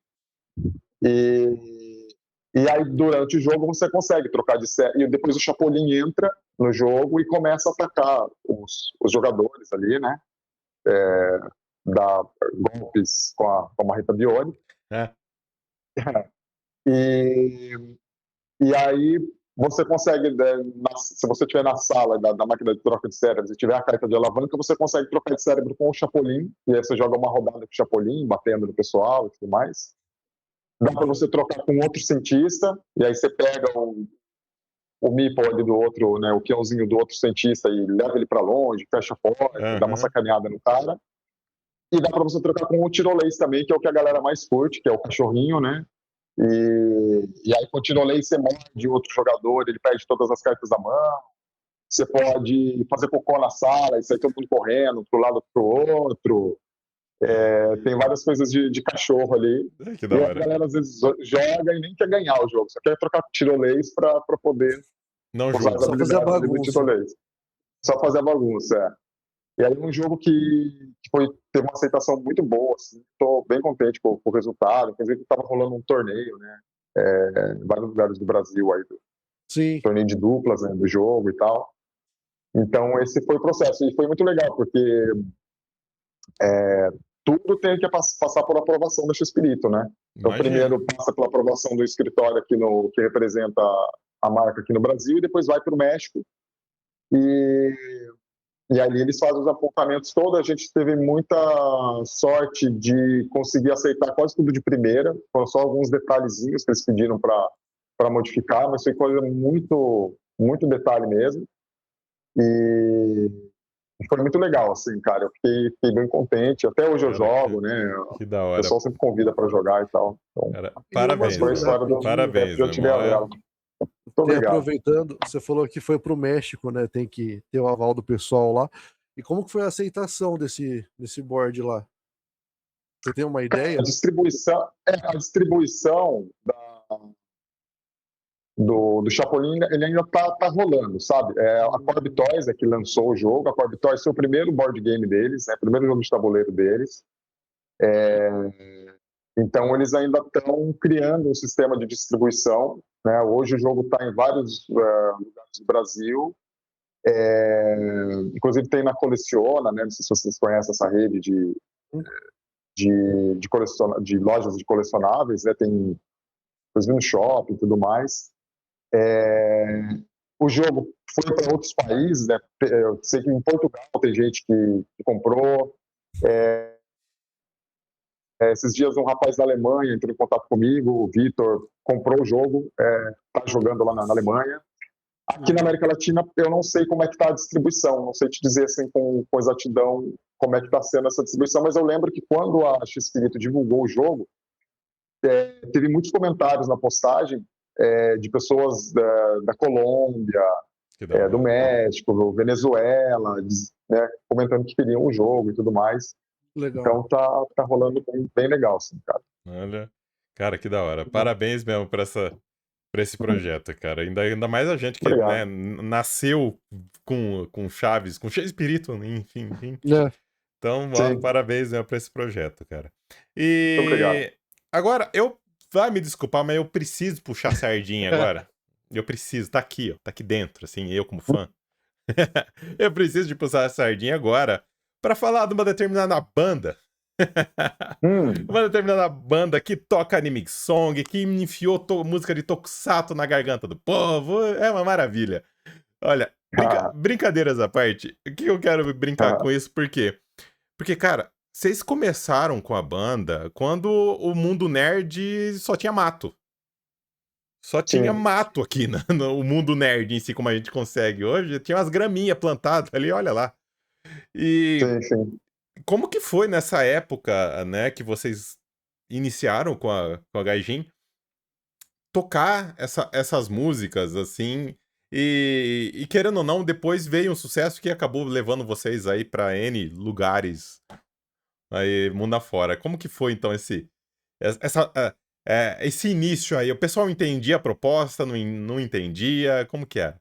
E aí durante o jogo você consegue trocar de série, e depois o Chapolin entra no jogo e começa a atacar os jogadores ali, né? Dá golpes com a marreta biônica. E aí você consegue, se você estiver na sala da máquina de troca de cérebros e tiver a carta de alavanca, você consegue trocar de cérebro com o Chapolin, e aí você joga uma rodada com o Chapolin, batendo no pessoal e tudo mais. Dá para você trocar com outro cientista, e aí você pega o meeple ali do outro, né, o peãozinho do outro cientista e leva ele para longe, fecha a porta, dá uma sacaneada no cara. E dá para você trocar com o tirolês também, que é o que a galera mais curte, que é o cachorrinho, né? E aí com o tirolês você morde outro jogador, ele perde todas as cartas da mão. Você pode fazer cocô na sala e sair todo mundo correndo pro lado pro outro. Tem várias coisas de cachorro ali. Que da hora. E a galera às vezes joga e nem quer ganhar o jogo, só quer trocar tirolês para poder não usar as só fazer a habilidades do bagunça. tirolês. Só fazer a bagunça, E aí um jogo que teve uma aceitação muito boa, assim, estou bem contente com o resultado. Inclusive estava rolando um torneio, né, em vários lugares do Brasil aí, Sim. torneio de duplas, né, do jogo e tal. Então esse foi o processo e foi muito legal porque tudo tem que passar por aprovação da X-Pirito, né? Então primeiro passa pela aprovação do escritório aqui que representa a marca aqui no Brasil, e depois vai para o México. E ali eles fazem os apontamentos todos. A gente teve muita sorte de conseguir aceitar quase tudo de primeira. Foram só alguns detalhezinhos que eles pediram para modificar, mas foi coisa muito, muito detalhe mesmo. foi muito legal, assim, cara. Eu fiquei bem contente. Até hoje eu jogo, né? Que da O hora. pessoal sempre convida pra jogar e tal. Então, Cara, E parabéns, uma foi a história do parabéns, de Otivel meu. dela. Muito Tem, obrigado. aproveitando, você falou que foi pro México, né? Tem que ter o aval do pessoal lá. E como que foi a aceitação desse board lá? Você tem uma ideia? A distribuição do Chapolin, ele ainda tá rolando, sabe? A Corb Toys é que lançou o jogo. A Corb Toys foi o primeiro board game deles, né? O primeiro jogo de tabuleiro deles. Então, eles ainda estão criando um sistema de distribuição, né? Hoje o jogo está em vários lugares do Brasil. Inclusive tem na Coleciona, né? Não sei se vocês conhecem essa rede de lojas de colecionáveis, né? Tem, inclusive, no shopping e tudo mais. O jogo foi para outros países, né? Eu sei que em Portugal tem gente que comprou. Esses dias um rapaz da Alemanha entrou em contato comigo, o Vitor, comprou o jogo, está jogando lá na Alemanha. Aqui na América Latina eu não sei como é que está a distribuição, não sei te dizer assim com exatidão como é que está sendo essa distribuição, mas eu lembro que quando a X-Espírito divulgou o jogo, teve muitos comentários na postagem de pessoas da Colômbia, do México, do Venezuela, né, comentando que queriam o jogo e tudo mais. Legal. Então tá rolando bem legal, assim, cara. Olha, cara, que da hora. Parabéns mesmo por esse projeto, cara. Ainda mais a gente que, né, nasceu com Chaves, com X-Espírito, enfim. Então, parabéns mesmo por esse projeto, cara. Muito obrigado. Agora, vai me desculpar, mas eu preciso puxar a sardinha agora. Eu preciso, tá aqui, ó, tá aqui dentro, assim, eu como fã. Eu preciso de puxar a sardinha agora pra falar de uma determinada banda. Uma determinada banda que toca anime song, que enfiou música de tokusatsu na garganta do povo. É uma maravilha. Olha, brincadeiras à parte, o que eu quero brincar com isso? Por quê? Porque, cara, vocês começaram com a banda quando o mundo nerd só tinha mato. Só tinha mato aqui no mundo nerd em si, como a gente consegue hoje. Tinha umas graminhas plantadas ali, olha lá. E como que foi nessa época, né, que vocês iniciaram com a Gaijin, tocar essas músicas, assim, e querendo ou não, depois veio um sucesso que acabou levando vocês aí pra N lugares aí, mundo afora. Como que foi, então, esse início aí? O pessoal entendia a proposta, não entendia? Como que é?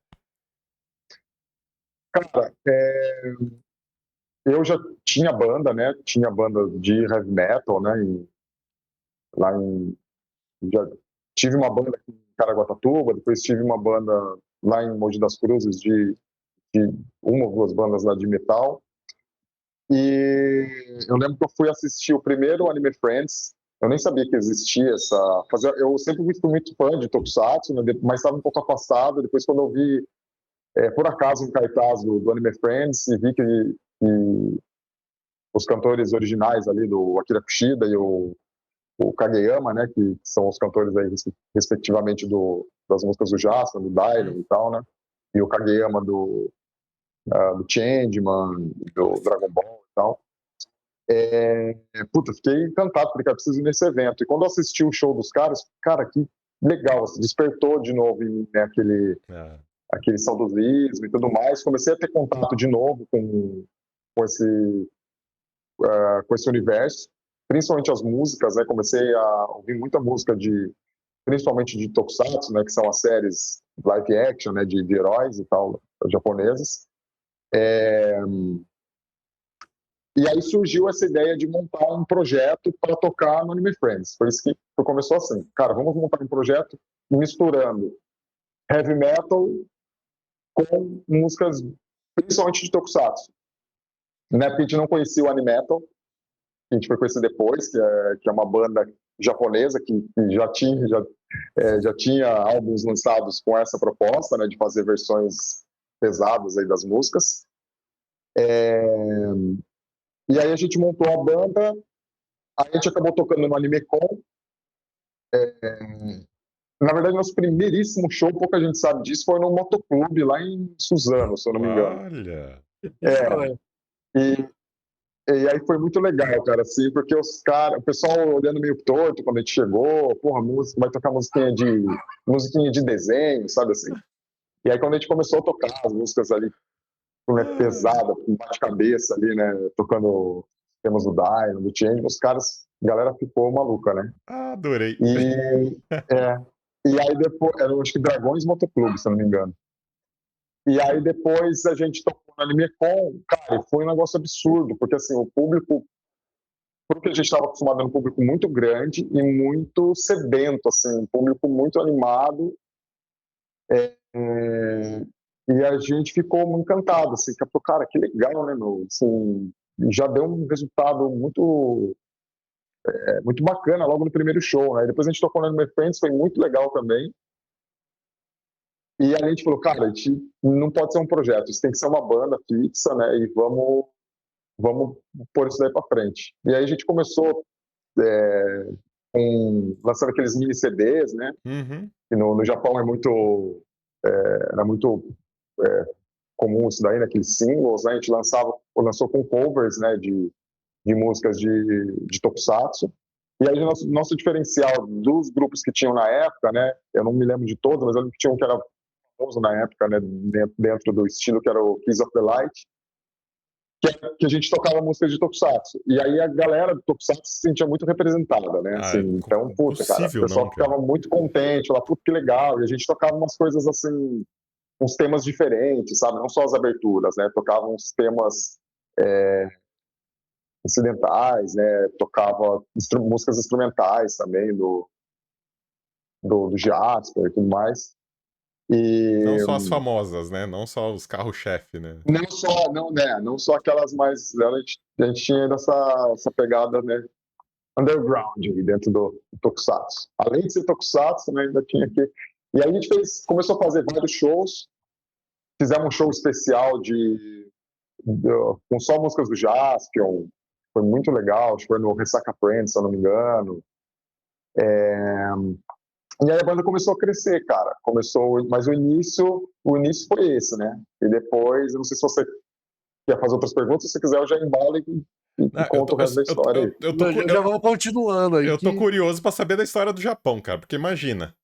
Cara, eu já tinha banda, né? Tinha banda de heavy metal, né? Já tive uma banda aqui em Caraguatatuba, depois tive uma banda lá em Mogi das Cruzes de uma ou duas bandas lá de metal. E eu lembro que eu fui assistir o primeiro Anime Friends. Eu nem sabia que existia eu sempre fui muito fã de Tokusatsu, né? Mas estava um pouco afastado. Depois, quando eu vi, por acaso, um cartaz do Anime Friends e vi que os cantores originais ali, do Akira Kushida e o Kageyama, né, que são os cantores aí, respectivamente, das músicas do Jasper, do Dylan e tal, né? E o Kageyama do Changeman, do Dragon Ball e tal. Fiquei encantado, porque eu preciso ir nesse evento. E quando eu assisti o show dos caras, cara, que legal, assim, despertou de novo em mim, né, aquele saudosismo e tudo mais. Comecei a ter contato de novo com esse universo, principalmente as músicas, né? Comecei a ouvir muita música principalmente de Tokusatsu, né? Que são as séries live action, né? De heróis e tal, japonesas. E aí surgiu essa ideia de montar um projeto para tocar no Anime Friends. Foi isso que começou assim. Cara, vamos montar um projeto misturando heavy metal com músicas principalmente de Tokusatsu. Na época a gente não conhecia o Animetal, a gente foi conhecer depois, que é uma banda japonesa que já tinha álbuns lançados com essa proposta, né, de fazer versões pesadas aí das músicas. E aí a gente montou a banda, a gente acabou tocando no AnimeCon. Na verdade, nosso primeiríssimo show, pouca gente sabe disso, foi no Motoclube, lá em Suzano, se eu não me engano. Olha! E, e aí foi muito legal, cara, assim, porque o pessoal olhando meio torto quando a gente chegou, porra, música, vai tocar musiquinha de desenho, sabe assim. E aí quando a gente começou a tocar as músicas ali, né, pesada, com bate-cabeça ali, né, tocando temas do Dino, do Change, a galera ficou maluca, né. Adorei. E aí depois, era acho que Dragões Motoclube, se eu não me engano. E aí depois a gente tocou no AnimeCon, cara, foi um negócio absurdo, porque assim, o público, porque a gente estava acostumado a um público muito grande e muito sedento, assim, um público muito animado, e a gente ficou muito encantado, assim, que falou, cara, que legal, né, meu, assim, já deu um resultado muito bacana logo no primeiro show, né, e depois a gente tocou no Anime Friends, foi muito legal também, e a gente falou, cara, a gente não pode ser um projeto, isso tem que ser uma banda fixa, né, e vamos pôr isso daí para frente. E aí a gente começou lançando aqueles mini CDs, né, que no Japão era muito comum isso daí, naqueles singles, né, a gente lançou com covers, né, de músicas de Tokusatsu. E aí nosso diferencial dos grupos que tinham na época, né, eu não me lembro de todos, mas eu lembro que tinha um que era famoso na época, né, dentro do estilo, que era o Kiss of the Light, que a gente tocava músicas de Tokusatsu. E aí a galera do Tokusatsu se sentia muito representada, né, assim, então, puta, cara, o pessoal ficava muito contente, lá, puta, que legal, e a gente tocava umas coisas, assim, uns temas diferentes, sabe, não só as aberturas, né, tocava uns temas incidentais, né, tocava músicas instrumentais também do Jasper e tudo mais. E não só as famosas, né? Não só os carro-chefe, né? Não só aquelas mais. A gente tinha essa pegada, né, underground dentro do Tokusatsu. Além de ser Tokusatsu, né, ainda tinha aqui. E aí a gente começou a fazer vários shows. Fizemos um show especial com só músicas do Jaspion. Foi muito legal. Acho que foi no Ressaca Friends, se eu não me engano. E aí a banda começou a crescer, cara. Mas o início foi esse, né? E depois, eu não sei se você quer fazer outras perguntas, se você quiser eu já embalo e conto o resto da história aí. Já vamos continuando aí. Eu tô curioso pra saber da história do Japão, cara, porque imagina,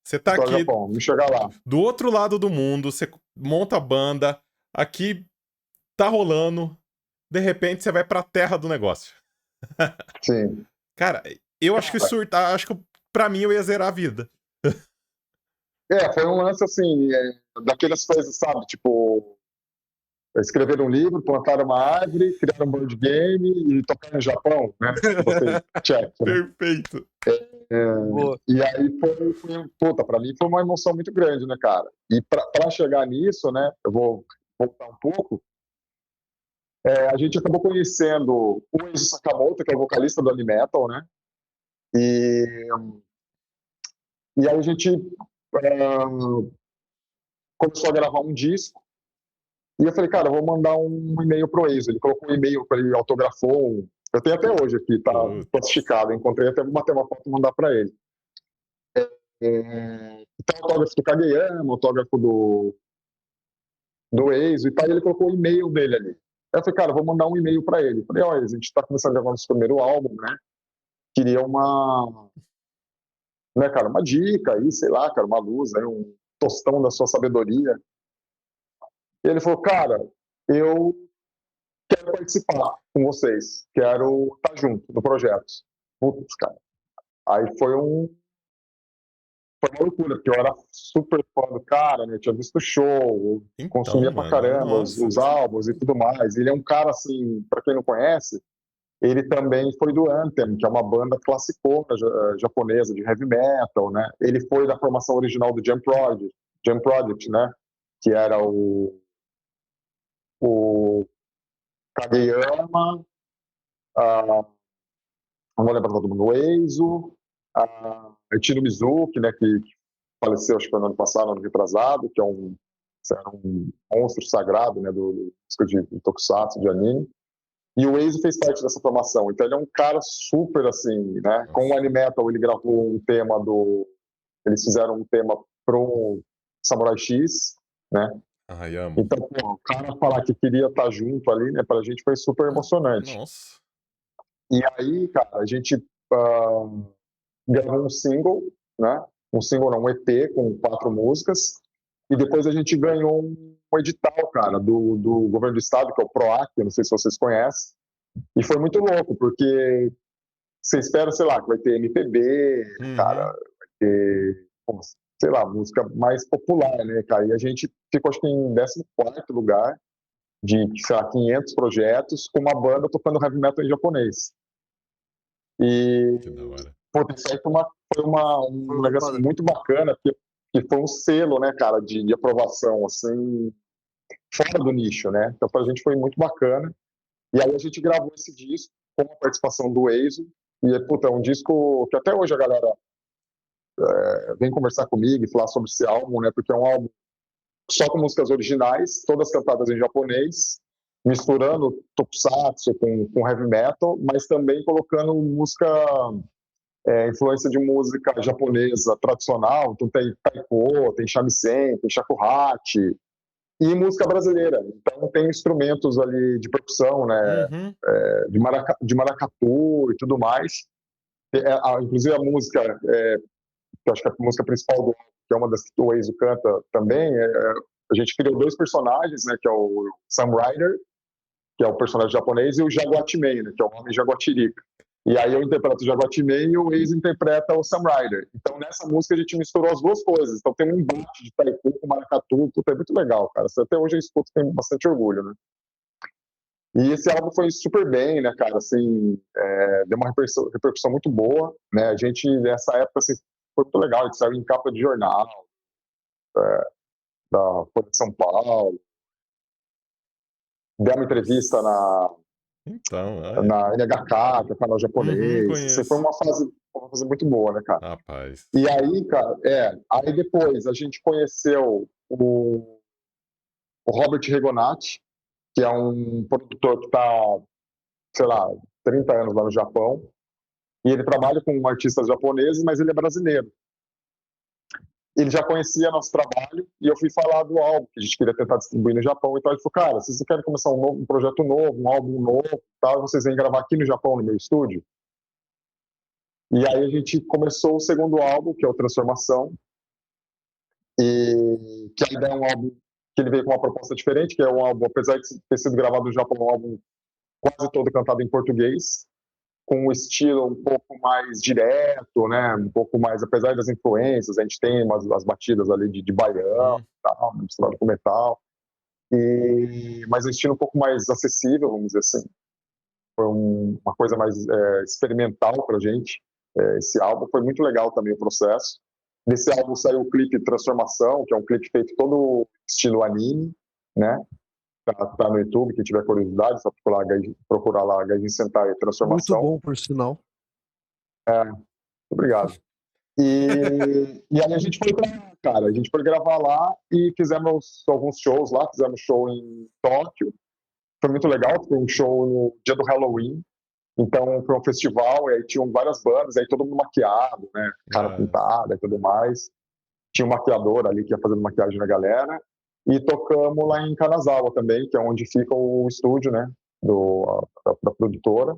você tá aqui Japão, vamos chegar lá. Do outro lado do mundo, você monta a banda, aqui tá rolando, de repente você vai pra terra do negócio. Sim. Cara, eu acho que acho que pra mim eu ia zerar a vida. Foi um lance assim, daquelas coisas, sabe, tipo, escrever um livro, plantar uma árvore, criar um board game e tocar no Japão, né? Check, né? Perfeito. E aí puta, pra mim foi uma emoção muito grande, né, cara? E pra chegar nisso, né, eu vou voltar um pouco, a gente acabou conhecendo o Eiji Sakamoto, que é o vocalista do Animetal, né? E aí a gente começou a gravar um disco. E eu falei, cara, eu vou mandar um e-mail pro Eiji. Ele colocou um e-mail, ele autografou. Eu tenho até hoje aqui, tá plastificado. Encontrei até, bater uma foto e mandar para ele. Então, autógrafo do Kageyama, autógrafo do Eiji e tal. E ele colocou o e-mail dele ali. Aí eu falei, cara, eu vou mandar um e-mail para ele. Falei, olha, a gente tá começando a gravar nosso primeiro álbum, né? Queria né, cara, uma dica aí, sei lá, cara, uma luz, aí, um tostão da sua sabedoria. E ele falou, cara, eu quero participar com vocês, quero estar junto no projeto. Putz, cara. Aí foi uma loucura, porque eu era super fã do cara, né? Eu tinha visto o show, então, consumia pra caramba os álbuns e tudo mais. Ele é um cara, assim, pra quem não conhece, ele também foi do Anthem, que é uma banda classicona japonesa de heavy metal, né? Ele foi da formação original do Jump Project, né? Que era o Kageyama, não vou lembrar todo mundo, o Eizo, Ichiro Mizuki, né, que faleceu, acho que foi no ano passado, ano retrasado, que é um monstro sagrado, né, do de Tokusatsu, de anime. E o Eizo fez parte dessa formação, então ele é um cara super, assim, né, com o Animetal ele gravou um tema eles fizeram um tema pro Samurai X, né, Ai, amo. Então, pô, o cara falar que queria estar junto ali, né, pra gente foi super emocionante. Nossa. E aí, cara, a gente gravou um single, né? Um single não, um EP com 4 músicas. E depois a gente ganhou um edital, cara, do governo do estado, que é o PROAC, não sei se vocês conhecem. E foi muito louco, porque você espera, sei lá, que vai ter MPB, cara, vai ter, sei lá, música mais popular, né, cara? E a gente ficou, acho que em 14º lugar de, sei lá, 500 projetos, com uma banda tocando heavy metal em japonês. E, Que da hora. pô, isso aí foi um negócio muito bacana, que foi um selo, né, cara, de aprovação, assim, fora do nicho, né? Então, pra gente foi muito bacana. E aí a gente gravou esse disco com a participação do Eizo. E, puta, é um disco que até hoje a galera vem conversar comigo e falar sobre esse álbum, né? Porque é um álbum só com músicas originais, todas cantadas em japonês, misturando tokusatsu com heavy metal, mas também colocando música, influência de música japonesa tradicional. Então tem taiko, tem shamisen, tem shakuhachi, e música brasileira. Então tem instrumentos ali de percussão, né? De maracatu e tudo mais. Inclusive a música, que eu acho que é a música principal que é uma das que o Eizo canta também, a gente criou 2 personagens, né? Que é o Sam Rider, que é o personagem japonês, e o Jaguatimen, né, que é o homem Jaguatirica. E aí eu interpreto o Jaguatimen e o Eizo interpreta o Sam Rider. Então nessa música a gente misturou as 2 coisas. Então tem um embate de taiko com maracatu, tudo é muito legal, cara. Até hoje eu escuto com bastante orgulho, né? E esse álbum foi super bem, né, cara, assim, deu uma repercussão muito boa, né, a gente, nessa época, assim, foi muito legal, a gente saiu em capa de jornal, da Folha de São Paulo, deu uma entrevista na NHK, que é o canal japonês, assim, foi uma fase muito boa, né, cara. Rapaz. E aí, cara, aí depois a gente conheceu o Robert Regonati, que é um produtor que está, sei lá, 30 anos lá no Japão, e ele trabalha com artistas japoneses, mas ele é brasileiro. Ele já conhecia nosso trabalho, e eu fui falar do álbum, que a gente queria tentar distribuir no Japão, então ele falou, cara, se vocês querem começar um projeto novo, um álbum novo, tal, vocês vêm gravar aqui no Japão, no meu estúdio. E aí a gente começou o segundo álbum, que é o Transformação, e que a ideia é um álbum que ele veio com uma proposta diferente, que é um álbum, apesar de ter sido gravado no Japão, um álbum quase todo cantado em português, com um estilo um pouco mais direto, né? Um pouco mais, apesar das influências, a gente tem as batidas ali de baião, tal, misturado com metal, mas um estilo um pouco mais acessível, vamos dizer assim. Foi uma coisa mais experimental pra gente. Esse álbum foi muito legal também o processo. Desse álbum saiu o clipe Transformação, que é um clipe feito todo estilo anime, né? Tá no YouTube, quem tiver curiosidade, só procurar lá Gaijin Sentai Transformação. Muito bom, por sinal. Obrigado. E aí a gente foi a gente foi gravar lá e fizemos alguns shows lá, fizemos show em Tóquio, foi muito legal, foi um show no dia do Halloween, então foi um festival, e aí tinham várias bandas, aí todo mundo maquiado, né, cara pintada e tudo mais, tinha um maquiador ali que ia fazendo maquiagem na galera, e tocamos lá em Kanazawa também, que é onde fica o estúdio, né, da produtora.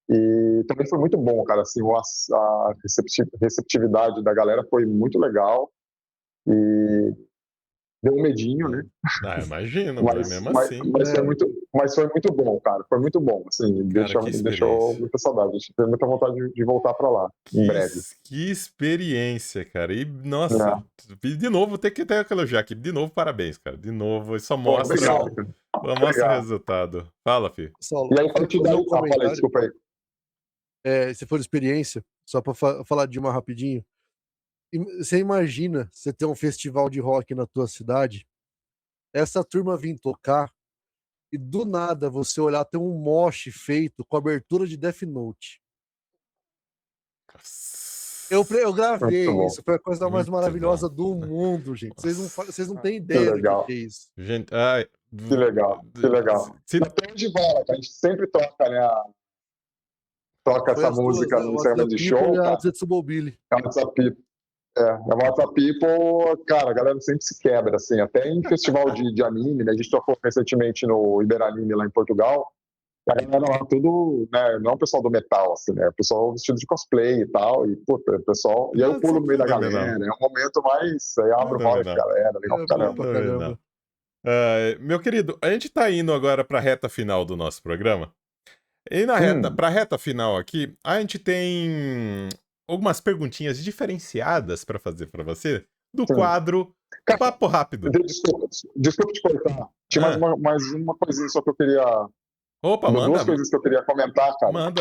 E também foi muito bom, cara, assim, a receptividade da galera foi muito legal e deu um medinho, né? Imagino, mas mesmo assim. Mas foi muito bom, cara, foi muito bom, assim, deixou muita saudade, a gente teve muita vontade de voltar pra lá, em breve. Que experiência, cara, e nossa, de novo, tem que elogiar aqui, de novo, parabéns, cara, de novo, isso só mostra o resultado. Fala, Fih. E aí, eu te dar um comentário. Desculpa aí. Se for experiência, só pra falar de uma rapidinho, você imagina você ter um festival de rock na tua cidade, essa turma vir tocar, e do nada você olhar, tem um mosh feito com abertura de Death Note. Eu gravei isso, foi a coisa mais maravilhosa do mundo, gente. Vocês não têm ideia do que é isso. Gente, que legal. Até onde vai, a gente sempre toca, né? Toca essa música no encerramento de show. A Zetsubou Billy. Na WhatsApp People, cara, a galera sempre se quebra, assim, até em festival de anime, né? A gente tocou recentemente no Iberanime lá em Portugal. A galera lá tudo, né? Não é o pessoal do metal, assim, né? O pessoal vestido de cosplay e tal. E, puta, o pessoal. E aí eu pulo no meio da galera. É um momento mais. Aí abro rola com a galera, legal pra caramba. Pra caramba. Meu querido, a gente tá indo agora pra reta final do nosso programa. E pra reta final aqui, a gente tem algumas perguntinhas diferenciadas pra fazer pra você do quadro Papo Rápido. Desculpa te cortar. Tinha mais uma coisinha só que eu queria. Opa, duas coisas que eu queria comentar, cara. Manda.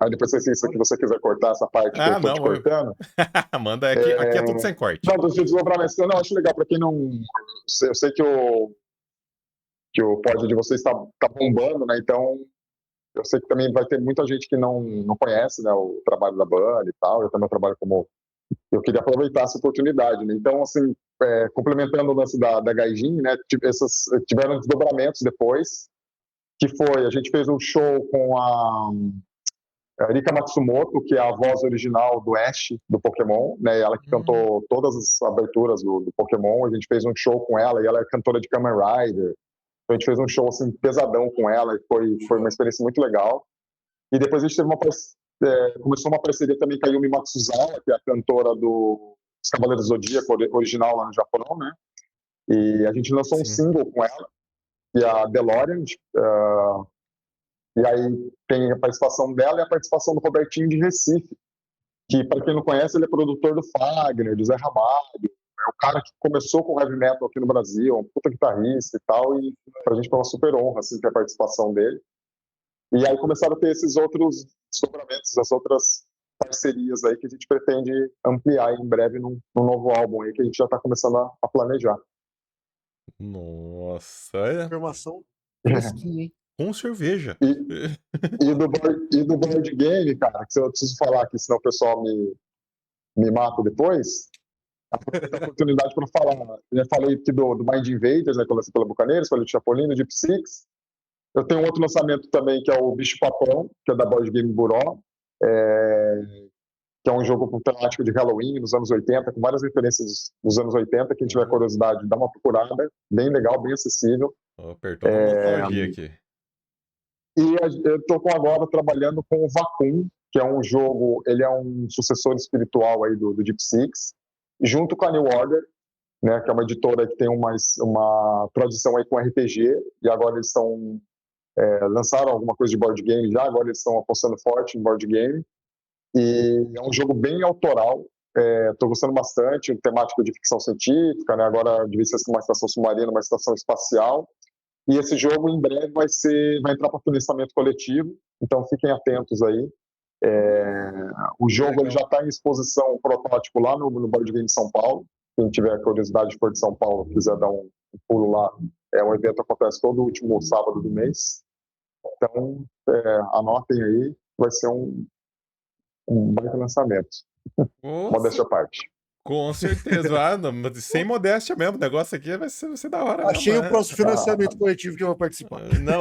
Aí depois, se você quiser cortar essa parte que eu tô te cortando. Manda, aqui é tudo sem corte. Não, dos desdobramentos, eu acho legal pra quem não. Eu sei que o pod de vocês tá bombando, né? Então, eu sei que também vai ter muita gente que não conhece, né, o trabalho da banda e tal. Eu também trabalho como. Eu queria aproveitar essa oportunidade, né? Então, assim, complementando o lance da Gaijin, né? Tiveram desdobramentos depois, que foi, a gente fez um show com a Rika Matsumoto, que é a voz original do Ash, do Pokémon, né? Ela que cantou todas as aberturas do Pokémon. A gente fez um show com ela, e ela é cantora de Kamen Rider. Então a gente fez um show, assim, pesadão com ela, e foi uma experiência muito legal. E depois a gente teve começou uma parceria também com a Yumi Matsuzawa, que é a cantora dos Cavaleiros do Zodíaco original lá no Japão, né? E a gente lançou um single com ela, que é a DeLorean. E aí tem a participação dela e a participação do Robertinho de Recife, que, para quem não conhece, ele é produtor do Fagner, do Zé Ramalho. É o cara que começou com heavy metal aqui no Brasil, é um puta guitarrista e tal, e pra gente foi uma super honra, assim, ter a participação dele. E aí começaram a ter esses outros desdobramentos, as outras parcerias aí que a gente pretende ampliar em breve num novo álbum aí que a gente já está começando a planejar. Nossa, Informação fresquinha, hein? Com cerveja. E do board game, cara, que eu preciso falar aqui, senão o pessoal me mata depois. A oportunidade para falar. Eu falei aqui do Mind Invaders, né, que eu lancei pela Bucaneiros, falei do Chapolin, do Deep Six. Eu tenho um outro lançamento também, que é o Bicho Papão, que é da Board Game Buró, que é um jogo com temática de Halloween nos anos 80, com várias referências dos anos 80. Quem tiver curiosidade, dá uma procurada. Bem legal, bem acessível. Apertou uma nostalgia aqui. E eu estou agora trabalhando com o Vacuum, que é um jogo, ele é um sucessor espiritual aí do Deep Six, junto com a New Order, né, que é uma editora que tem uma tradição aí com RPG, e agora eles lançaram alguma coisa de board game já, agora eles estão apostando forte em board game, e é um jogo bem autoral. Estou gostando bastante, temático de ficção científica, né, agora devia ser uma estação submarina, uma estação espacial. E esse jogo, em breve, vai entrar para financiamento coletivo, então fiquem atentos aí. O jogo ele já está em exposição, um protótipo lá no Board Game de São Paulo. Quem tiver curiosidade de for de São Paulo, quiser dar um pulo lá, um evento que acontece todo último sábado do mês. Então, anotem aí, vai ser um baita lançamento. Modéstia à parte. Com certeza, sem modéstia mesmo, o negócio aqui vai ser da hora. Achei mesmo, o próximo financiamento coletivo que eu vou participar. Não.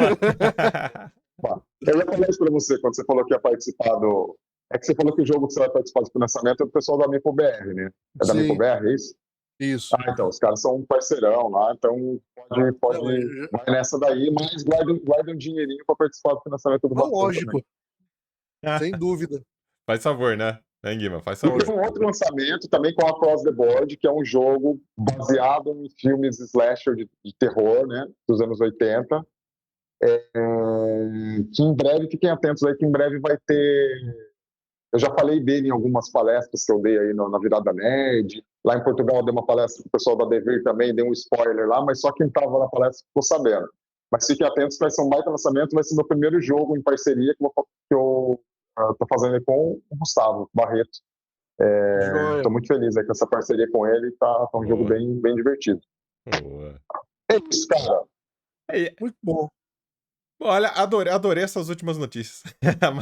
Eu ia falar isso para você, quando você falou que ia participar do... É que você falou que o jogo que você vai participar do financiamento é do pessoal da Mipo BR, né? É da Mipo BR, é isso? Isso. Então, os caras são um parceirão lá, então pode vai nessa daí, mas guarda um dinheirinho para participar do financiamento do Bacon. Lógico. Sem dúvida. Faz favor, né? Guima, faz favor. E teve um outro lançamento também com a Across the Board, que é um jogo baseado em filmes slasher de terror, né? Dos anos 80. Que em breve, fiquem atentos aí, que em breve vai ter... Eu já falei dele em algumas palestras que eu dei aí na Virada Nerd. Lá em Portugal eu dei uma palestra com o pessoal da Devir também, dei um spoiler lá, mas só quem estava na palestra ficou sabendo. Mas fiquem atentos, vai ser um baita lançamento, vai ser meu primeiro jogo em parceria que eu estou fazendo com o Gustavo Barreto. Estou muito feliz aí com essa parceria com ele, tá um jogo bem, bem divertido. Boa. É isso, cara. Muito bom. Olha, adorei essas últimas notícias.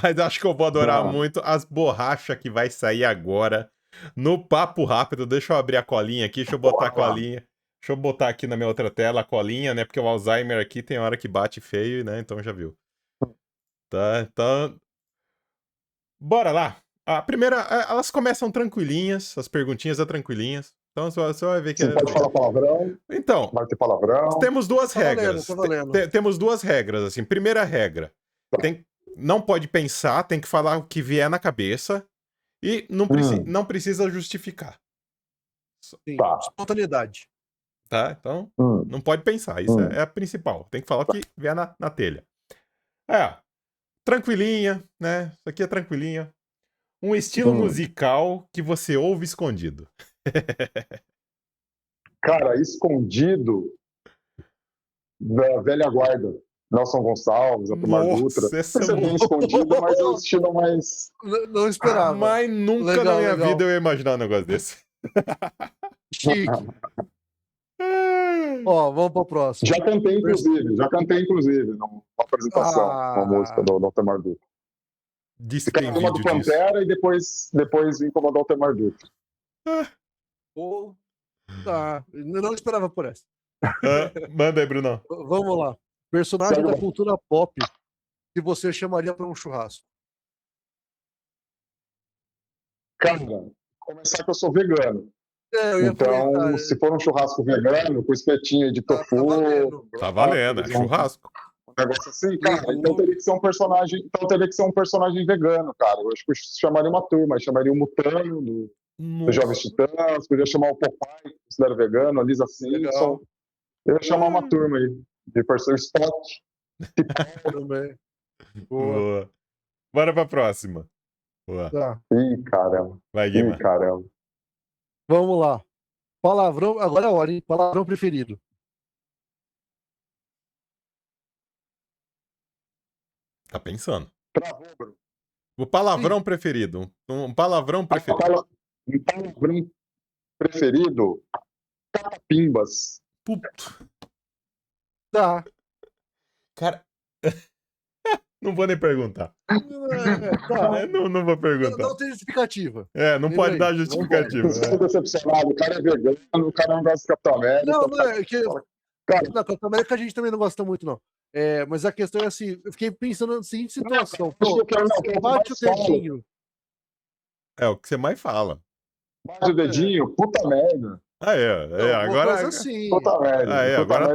Mas acho que eu vou adorar muito as borrachas que vai sair agora no Papo Rápido. Deixa eu abrir a colinha aqui, deixa eu botar a colinha. Deixa eu botar aqui na minha outra tela a colinha, né? Porque o Alzheimer aqui tem hora que bate feio, né? Então já viu. Tá, então... Bora lá! A primeira, elas começam tranquilinhas, as perguntinhas é tranquilinhas. Então você vai ver que... Você pode falar palavrão, Então, vai ter palavrão. temos duas Tá valendo, regras. tá valendo. Temos duas regras, assim. Primeira regra, não pode pensar, tem que falar o que vier na cabeça e não precisa justificar. Sim, Tá. espontaneidade. Tá? Então, não pode pensar. Isso é a principal. Tem que falar o que vier na telha. Tranquilinha, né? Isso aqui é tranquilinha. Um estilo musical que você ouve escondido. Cara, escondido da velha guarda. Nelson Gonçalves, Atomar Dutra. Essa Você tem escondido, mas é um estilo mais... Não esperava. Mas nunca Legal, na minha legal. vida eu ia imaginar um negócio desse. Chique. Ó, vamos pro próximo. Já cantei, inclusive, numa apresentação, uma música do Atomar Dutra. Disse que tem Ficava uma do vídeo disso. Pantera e depois incomodou o Atomar Dutra. Pô, tá. Não esperava por essa. Manda aí, Brunão. Vamos lá. Personagem da cultura pop que você chamaria para um churrasco. Cara, começar que eu sou vegano. Então, se for um churrasco vegano, com espetinho de tofu... Tá valendo, é churrasco. Um negócio assim, cara, então teria que ser um personagem vegano, cara. Eu acho que eu chamaria uma turma, chamaria o Mutano do Jovens Titãs, podia chamar o Popeye, que considera vegano, a Lisa Simpson. Eu ia chamar uma turma aí, de personagem Spock. Também. Boa. Bora pra próxima. Boa. Tá. Ih, caramba. Vai, Guima. Ih, caramba. Vamos lá. Palavrão, agora é a hora, hein? Palavrão preferido. Tá pensando. Travou, Bruno. O palavrão preferido. Um palavrão preferido. Um palavrão preferido? Catapimbas. Puto. Tá. Cara... Não vou nem perguntar. Tá. Não vou perguntar. Não tem justificativa. Não pode dar justificativa. Estou decepcionado. O cara é vegano, o cara não gosta de Capitão América. Não, é que... Cara, na Capitão América a gente também não gosta muito, não. Mas a questão é assim, eu fiquei pensando na seguinte situação. Bate o dedinho. É o que você mais fala. Bate o dedinho, puta merda. Agora assim. Puta merda. Agora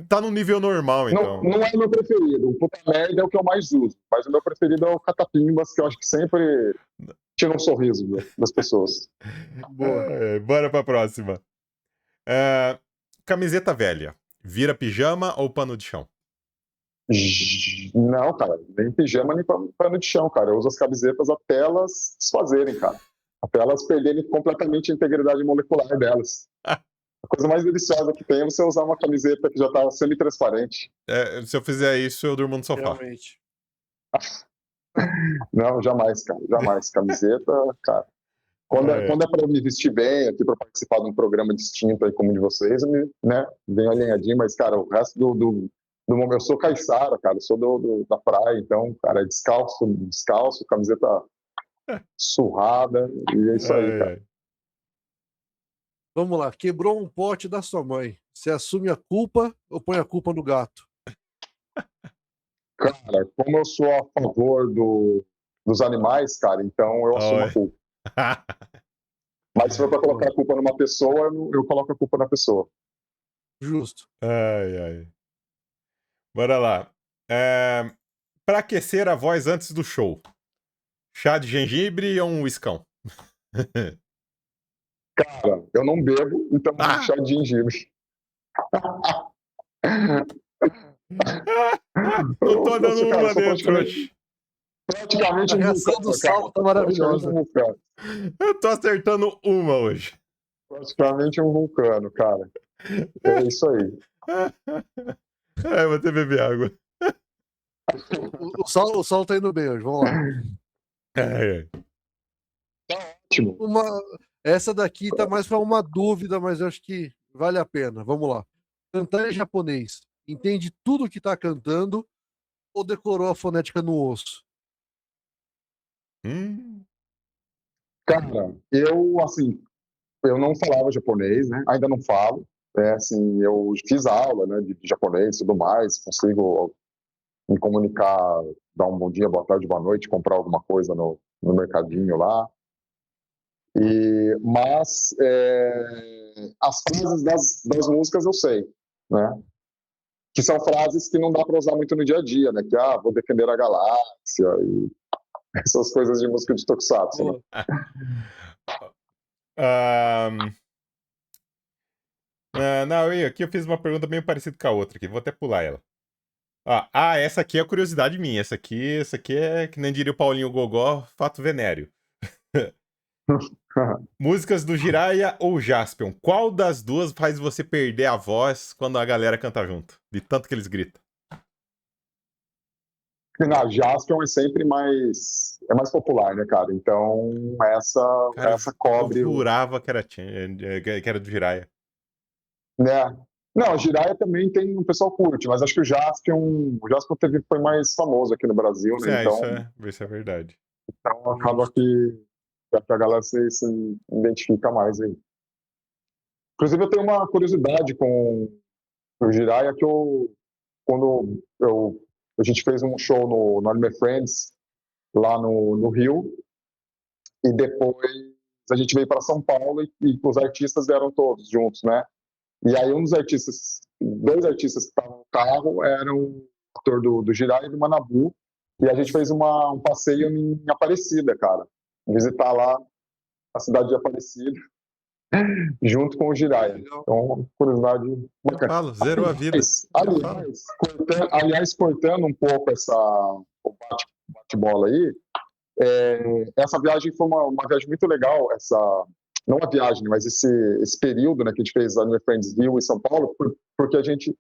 tá no nível normal, então. Não é meu preferido. O puta merda é o que eu mais uso. Mas o meu preferido é o catapimbas, que eu acho que sempre tira um sorriso das pessoas. Boa. Bora pra próxima. Camiseta velha. Vira pijama ou pano de chão? Não, cara. Nem pijama, nem pano de chão, cara. Eu uso as camisetas até elas desfazerem, cara. Até elas perderem completamente a integridade molecular delas. A coisa mais deliciosa que tem é você usar uma camiseta que já tá semi-transparente. Se eu fizer isso, eu durmo no sofá. Realmente. Não, jamais, cara. Jamais. Camiseta, cara. Quando é pra me vestir bem, aqui pra participar de um programa distinto aí como o de vocês, venho alinhadinho, mas, cara, o resto do momento, eu sou caiçara, cara, eu sou da praia, então, cara, descalço, camiseta surrada, e é isso aí, cara. Vamos lá, quebrou um pote da sua mãe. Você assume a culpa ou põe a culpa no gato? Cara, como eu sou a favor dos animais, cara, então eu assumo a culpa. Mas se for pra colocar a culpa numa pessoa, eu coloco a culpa na pessoa. Justo. Bora lá. Pra aquecer a voz antes do show. Chá de gengibre ou um whiskão? Cara, eu não bebo, então chá de gengibre. Eu tô dando uma dentro hoje. Praticamente a reação do Saulo tá maravilhosa. Eu tô acertando uma hoje. Praticamente um vulcano, cara. É isso aí. Vou até beber água. O Saulo tá indo bem hoje, vamos lá. Tá ótimo. Essa daqui tá mais pra uma dúvida, mas eu acho que vale a pena. Vamos lá. Cantar em japonês. Entende tudo que tá cantando ou decorou a fonética no osso? Cara, eu não falava japonês, né? Ainda não falo. Assim, eu fiz aula, né, de japonês e tudo mais, consigo me comunicar, dar um bom dia, boa tarde, boa noite, comprar alguma coisa no no mercadinho lá. Mas as frases das músicas eu sei, né? Que são frases que não dá para usar muito no dia a dia, né? Que, vou defender a galáxia e essas coisas de música de Tokusatsu, né? Não, aqui eu fiz uma pergunta meio parecida com a outra aqui, vou até pular ela. Essa aqui é curiosidade minha, essa aqui é, que nem diria o Paulinho Gogó, fato venéreo. Músicas do Jiraiya ou Jaspion, qual das duas faz você perder a voz quando a galera canta junto? De tanto que eles gritam. Não, Jaspion é sempre mais popular, né, cara? Então, essa cobre... Eu jurava que era do Jiraiya. Né? Não, a Jiraiya também tem um pessoal curte, mas acho que o Jaspion foi mais famoso aqui no Brasil, né? Então, isso é verdade. Então, acaba que a galera se identifica mais aí. Inclusive, eu tenho uma curiosidade com o Jiraiya, que quando a gente fez um show no Anime Friends, lá no Rio, e depois a gente veio para São Paulo e os artistas vieram todos juntos, né? E aí dois artistas que estavam no carro eram o ator do Jiraiya e do Manabu, e a gente fez um passeio em Aparecida, cara. Visitar lá a cidade de Aparecida, junto com o Jiraiya. Então, uma curiosidade bacana. Eu falo, zerou a vida. Aliás, cortando um pouco o bate-bola aí, essa viagem foi uma viagem muito legal, não a viagem, mas esse período, né, que a gente fez Anime Friends Rio e São Paulo, porque a gente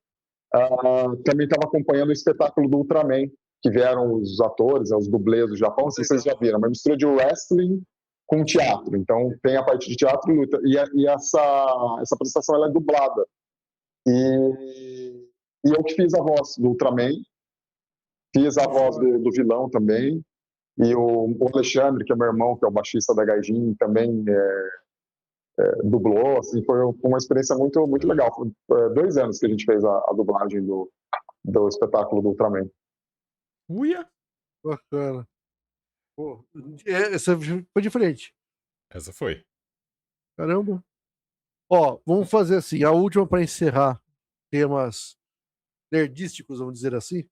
também estava acompanhando o espetáculo do Ultraman, que vieram os atores, os dublês do Japão, não sei se vocês já viram, uma mistura de wrestling com teatro. Então, tem a parte de teatro e luta. E essa apresentação ela é dublada. E eu que fiz a voz do Ultraman, fiz a voz do vilão também, e o Alexandre, que é meu irmão, que é o baixista da Gaijin, também dublou. Assim, foi uma experiência muito, muito legal. Foi 2 anos que a gente fez a dublagem do espetáculo do Ultraman. Uia! Bacana. Pô, essa foi diferente. Essa foi. Caramba. Ó, vamos fazer assim, a última para encerrar temas nerdísticos, vamos dizer assim.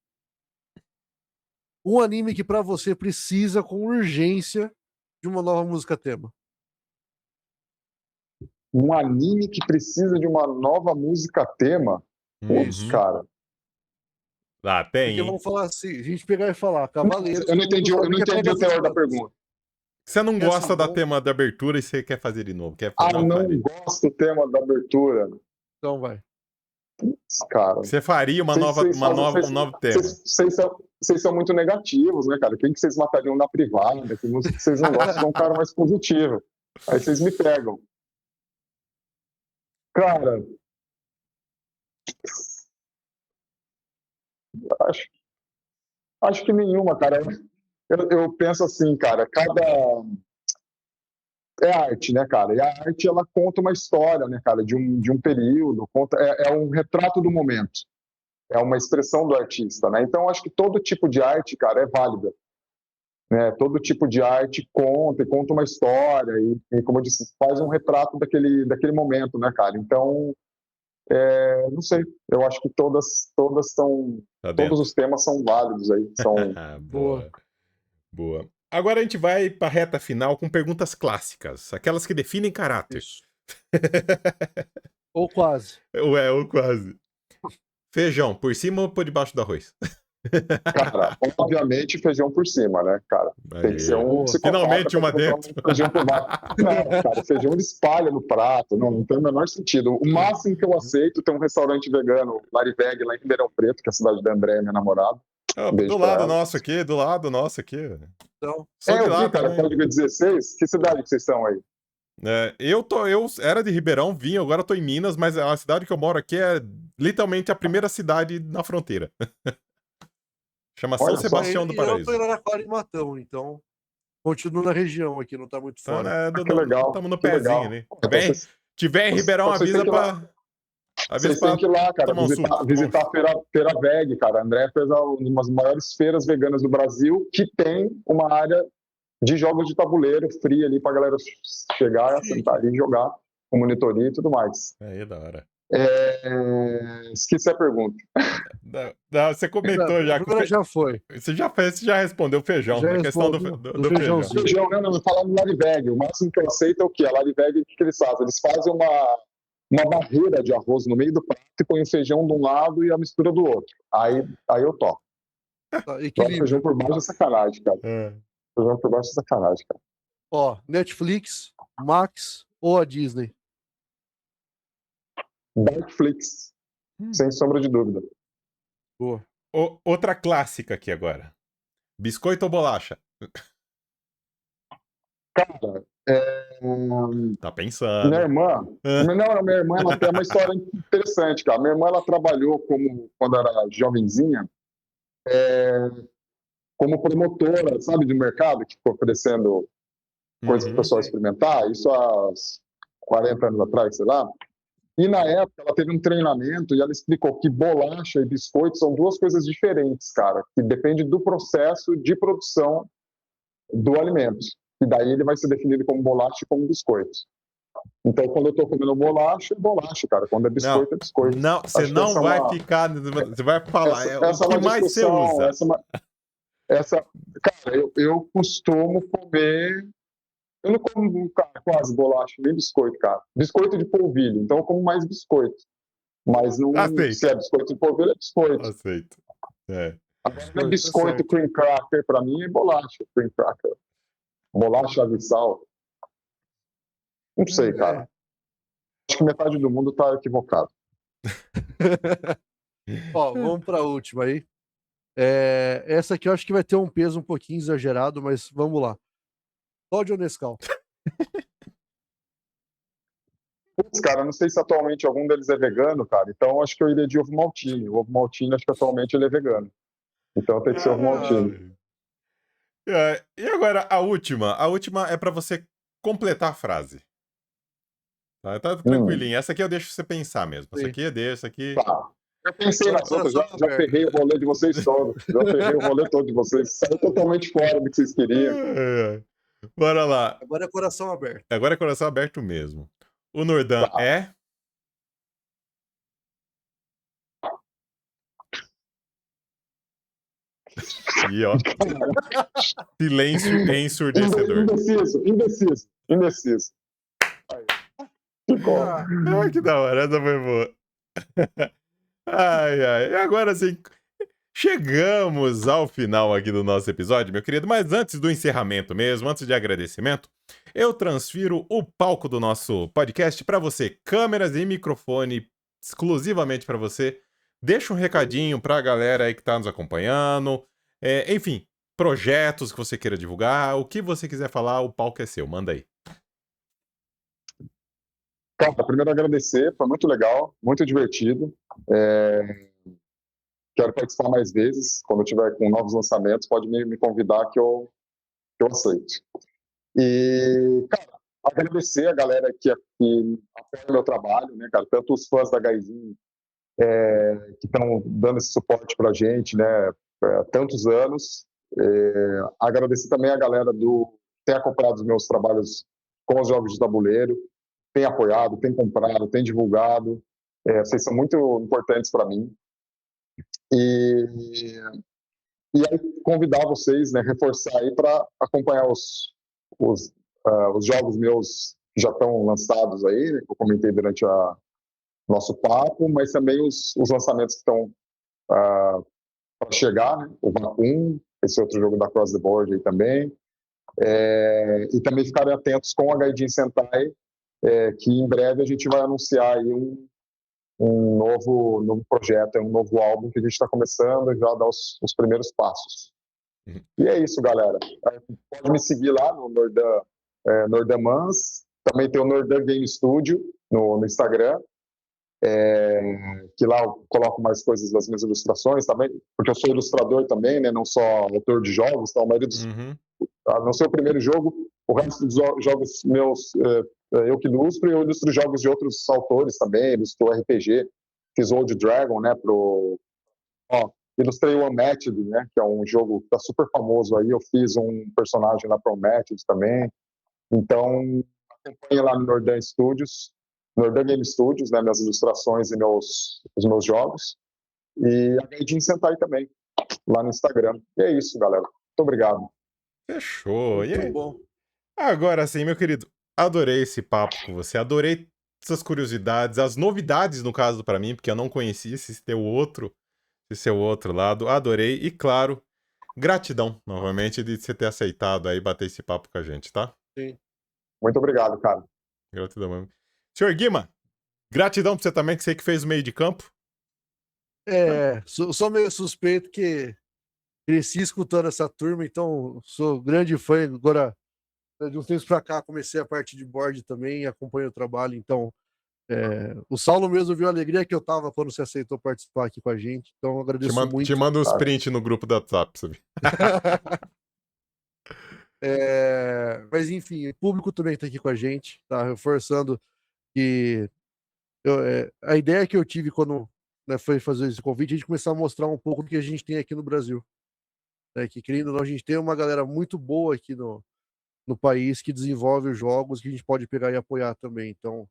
Um anime que para você precisa com urgência de uma nova música tema. Um anime que precisa de uma nova música tema? Putz, cara. Tem. Porque vamos falar assim, a gente pegar e falar, Cavaleiros... Eu não entendi o teor da pergunta. Você não gosta da tema da abertura e você quer fazer de novo? Não gosto do tema da abertura. Então vai. Putz, cara. Você faria um novo tema. Vocês são muito negativos, né, cara? Quem que vocês matariam na privada? Que música que vocês não gostam, são um cara mais positivo. Aí vocês me pegam. Cara... Acho que nenhuma, cara. Eu penso assim, cara, é arte, né, cara? E a arte, ela conta uma história, né, cara, de um período, é um retrato do momento, é uma expressão do artista, né? Então, acho que todo tipo de arte, cara, é válida, né? Todo tipo de arte conta uma história e, como eu disse, faz um retrato daquele momento, né, cara? Então, não sei, eu acho que todos os temas são válidos aí. Boa. Agora a gente vai pra reta final com perguntas clássicas, aquelas que definem caráter. Ou quase. Ou quase. Feijão, por cima ou por debaixo do arroz? Cara, obviamente feijão por cima, né, cara? Tem que ser um psicopata. Finalmente uma dentro. Não, cara, feijão ele espalha no prato, não tem o menor sentido. O máximo que eu aceito tem um restaurante vegano, Lariveg, lá em Ribeirão Preto, que é a cidade da André, minha namorada. Do lado nosso aqui. Então, eu vi, cara, código 16. Que cidade que vocês estão aí? Eu era de Ribeirão, vim, agora tô em Minas, mas a cidade que eu moro aqui é literalmente a primeira cidade na fronteira. Chama São Sebastião do Paraíso. Eu tô em Araraquara e Matão, então continuo na região aqui, não tá muito fora. Que legal. Estamos no pezinho ali. Tiver em Ribeirão, avisa pra... Vocês têm que ir lá, cara, visitar a Feira Veg, cara. A André fez uma das maiores feiras veganas do Brasil, que tem uma área de jogos de tabuleiro free ali pra galera chegar, sentar ali e jogar com monitoria e tudo mais. Aí, da hora. Esqueci a pergunta. Não, você comentou já. Agora já foi. Você já respondeu feijão. Já A questão do do feijão. Feijão, não falar no Lariveg. O máximo que eu aceito é o quê? A Lariveg, o que eles fazem? Eles fazem uma barreira de arroz no meio do prato e põem o feijão de um lado e a mistura do outro. Aí eu topo. Tá, equilíbrio. Feijão por baixo é sacanagem, cara. Feijão por baixo é sacanagem, cara. Ó, Netflix, Max ou a Disney? Netflix, sem sombra de dúvida. Boa. Outra clássica aqui agora. Biscoito ou bolacha? Cara, Tá pensando. minha irmã... Não, minha irmã ela tem uma história interessante, cara. Minha irmã ela trabalhou quando era jovenzinha, como promotora, sabe, de mercado, que ficou oferecendo coisas para o pessoal experimentar. Isso há 40 anos atrás, sei lá. E na época ela teve um treinamento e ela explicou que bolacha e biscoito são duas coisas diferentes, cara, que depende do processo de produção do alimento. E daí ele vai ser definido como bolacha e como biscoito. Então, quando eu tô comendo bolacha, é bolacha, cara. Quando é biscoito, é biscoito. Não, você não vai ficar... Você vai falar. O que mais você usa? Cara, eu costumo comer... Eu não como quase bolacha, nem biscoito, cara. Biscoito de polvilho, então eu como mais biscoito. Mas não, se é biscoito de polvilho, é biscoito. Aceito. Agora, biscoito cream cracker, pra mim, é bolacha cream cracker. Bolacha de sal. Não sei, cara. Acho que metade do mundo tá equivocado. Ó, vamos pra última aí. Essa aqui eu acho que vai ter um peso um pouquinho exagerado, mas vamos lá. Todd ou Nescau? Putz, cara, não sei se atualmente algum deles é vegano, cara. Então acho que eu iria de ovo maltine. O ovo maltine, acho que atualmente ele é vegano. Então tem que ser ovo maltine. E agora a última. A última é pra você completar a frase. Tá tranquilinho. Essa aqui eu deixo você pensar mesmo. Essa aqui é dessa aqui. Tá. Eu pensei nas outras, já ferrei o rolê de vocês todos. Já ferrei o rolê todo de vocês. Saiu totalmente fora do que vocês queriam. Bora lá. Agora é coração aberto. Agora é coração aberto mesmo. O Nordan é? E ó. Silêncio ensurdecedor. Indeciso. Ficou. Que da hora, essa foi boa. E agora sim, chegamos ao final aqui do nosso episódio, meu querido. Mas antes do encerramento mesmo, antes de agradecimento, eu transfiro o palco do nosso podcast para você. Câmeras e microfone exclusivamente para você. Deixa um recadinho para a galera aí que está nos acompanhando. Enfim, projetos que você queira divulgar, o que você quiser falar, o palco é seu. Manda aí. Cara, primeiro agradecer, foi muito legal, muito divertido. Quero participar mais vezes. Quando eu tiver com novos lançamentos, pode me convidar que eu aceito. E, cara, agradecer a galera que apoia o meu trabalho, né, cara? Tanto os fãs da Gaizinho que estão dando esse suporte pra gente, né? Há tantos anos. Agradecer também a galera que tem acompanhado os meus trabalhos com os jogos de tabuleiro, tem apoiado, tem comprado, tem divulgado. Vocês são muito importantes para mim. E aí convidar vocês, né, reforçar aí para acompanhar os jogos meus que já estão lançados aí, né, que eu comentei durante o nosso papo, mas também os lançamentos que estão para chegar, né, o Vacuum, esse outro jogo da Cross the Board aí também, e também ficarem atentos com a Gaijin Sentai, que em breve a gente vai anunciar aí um novo projeto, um novo álbum que a gente está começando e já dar os primeiros passos. E é isso, galera. Pode me seguir lá no Nordan Mans. Também tem o Nordan Game Studio no Instagram, que lá eu coloco mais coisas das minhas ilustrações também, porque eu sou ilustrador também, né? Não só autor de jogos, então a maioria dos... não sei o primeiro jogo, o resto dos jogos meus eu que ilustro, e eu ilustro jogos de outros autores também, ilustro RPG, fiz Old Dragon, né, ilustrei o Unmatched, né, que é um jogo que tá super famoso aí, eu fiz um personagem lá para o Unmatched também, então acompanha lá no Nordan Studios, Nordan Game Studios, né, minhas ilustrações e os meus jogos, e a Gaijin Sentai também, lá no Instagram. E é isso, galera. Muito obrigado. Fechou. E Muito aí? bom. Agora sim, meu querido, adorei esse papo com você, adorei essas curiosidades, as novidades, no caso, pra mim, porque eu não conhecia esse seu outro lado, adorei, e claro, gratidão, novamente, de você ter aceitado aí bater esse papo com a gente, tá? Sim. Muito obrigado, cara. Gratidão mesmo. Senhor Guima, gratidão pra você também, que sei que fez o meio de campo. Sou meio suspeito que cresci escutando essa turma, então sou grande fã. Agora, de uns tempos pra cá, comecei a parte de board também, acompanho o trabalho, então o Saulo mesmo viu a alegria que eu tava quando você aceitou participar aqui com a gente, então eu agradeço Te muito. mando uns Cara. prints no grupo do WhatsApp, sabe? Mas enfim, o público também tá aqui com a gente, tá reforçando que a ideia que eu tive quando, né, foi fazer esse convite, a gente começar a mostrar um pouco do que a gente tem aqui no Brasil. Né, que querendo ou não, a gente tem uma galera muito boa aqui no país que desenvolve os jogos que a gente pode pegar e apoiar também. Então,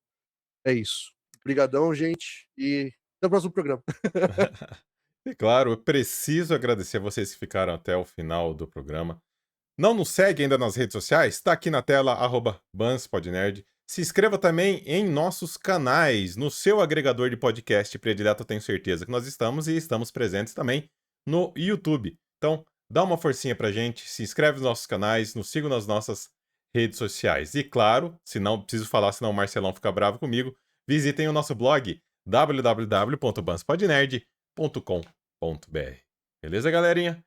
é isso. Obrigadão, gente, e até o próximo programa. E claro, eu preciso agradecer a vocês que ficaram até o final do programa. Não nos segue ainda nas redes sociais? Está aqui na tela, @BansPodNerd. Se inscreva também em nossos canais, no seu agregador de podcast predileto, eu tenho certeza que nós estamos, e estamos presentes também no YouTube. Então, dá uma forcinha pra gente, se inscreve nos nossos canais, nos siga nas nossas redes sociais. E claro, se não preciso falar, senão o Marcelão fica bravo comigo, visitem o nosso blog www.banspodnerd.com.br. Beleza, galerinha?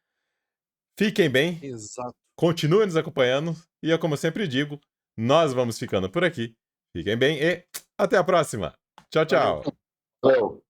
Fiquem bem. Exato. Continue nos acompanhando e, como eu sempre digo, nós vamos ficando por aqui. Fiquem bem e até a próxima. Tchau, Valeu. tchau. Valeu.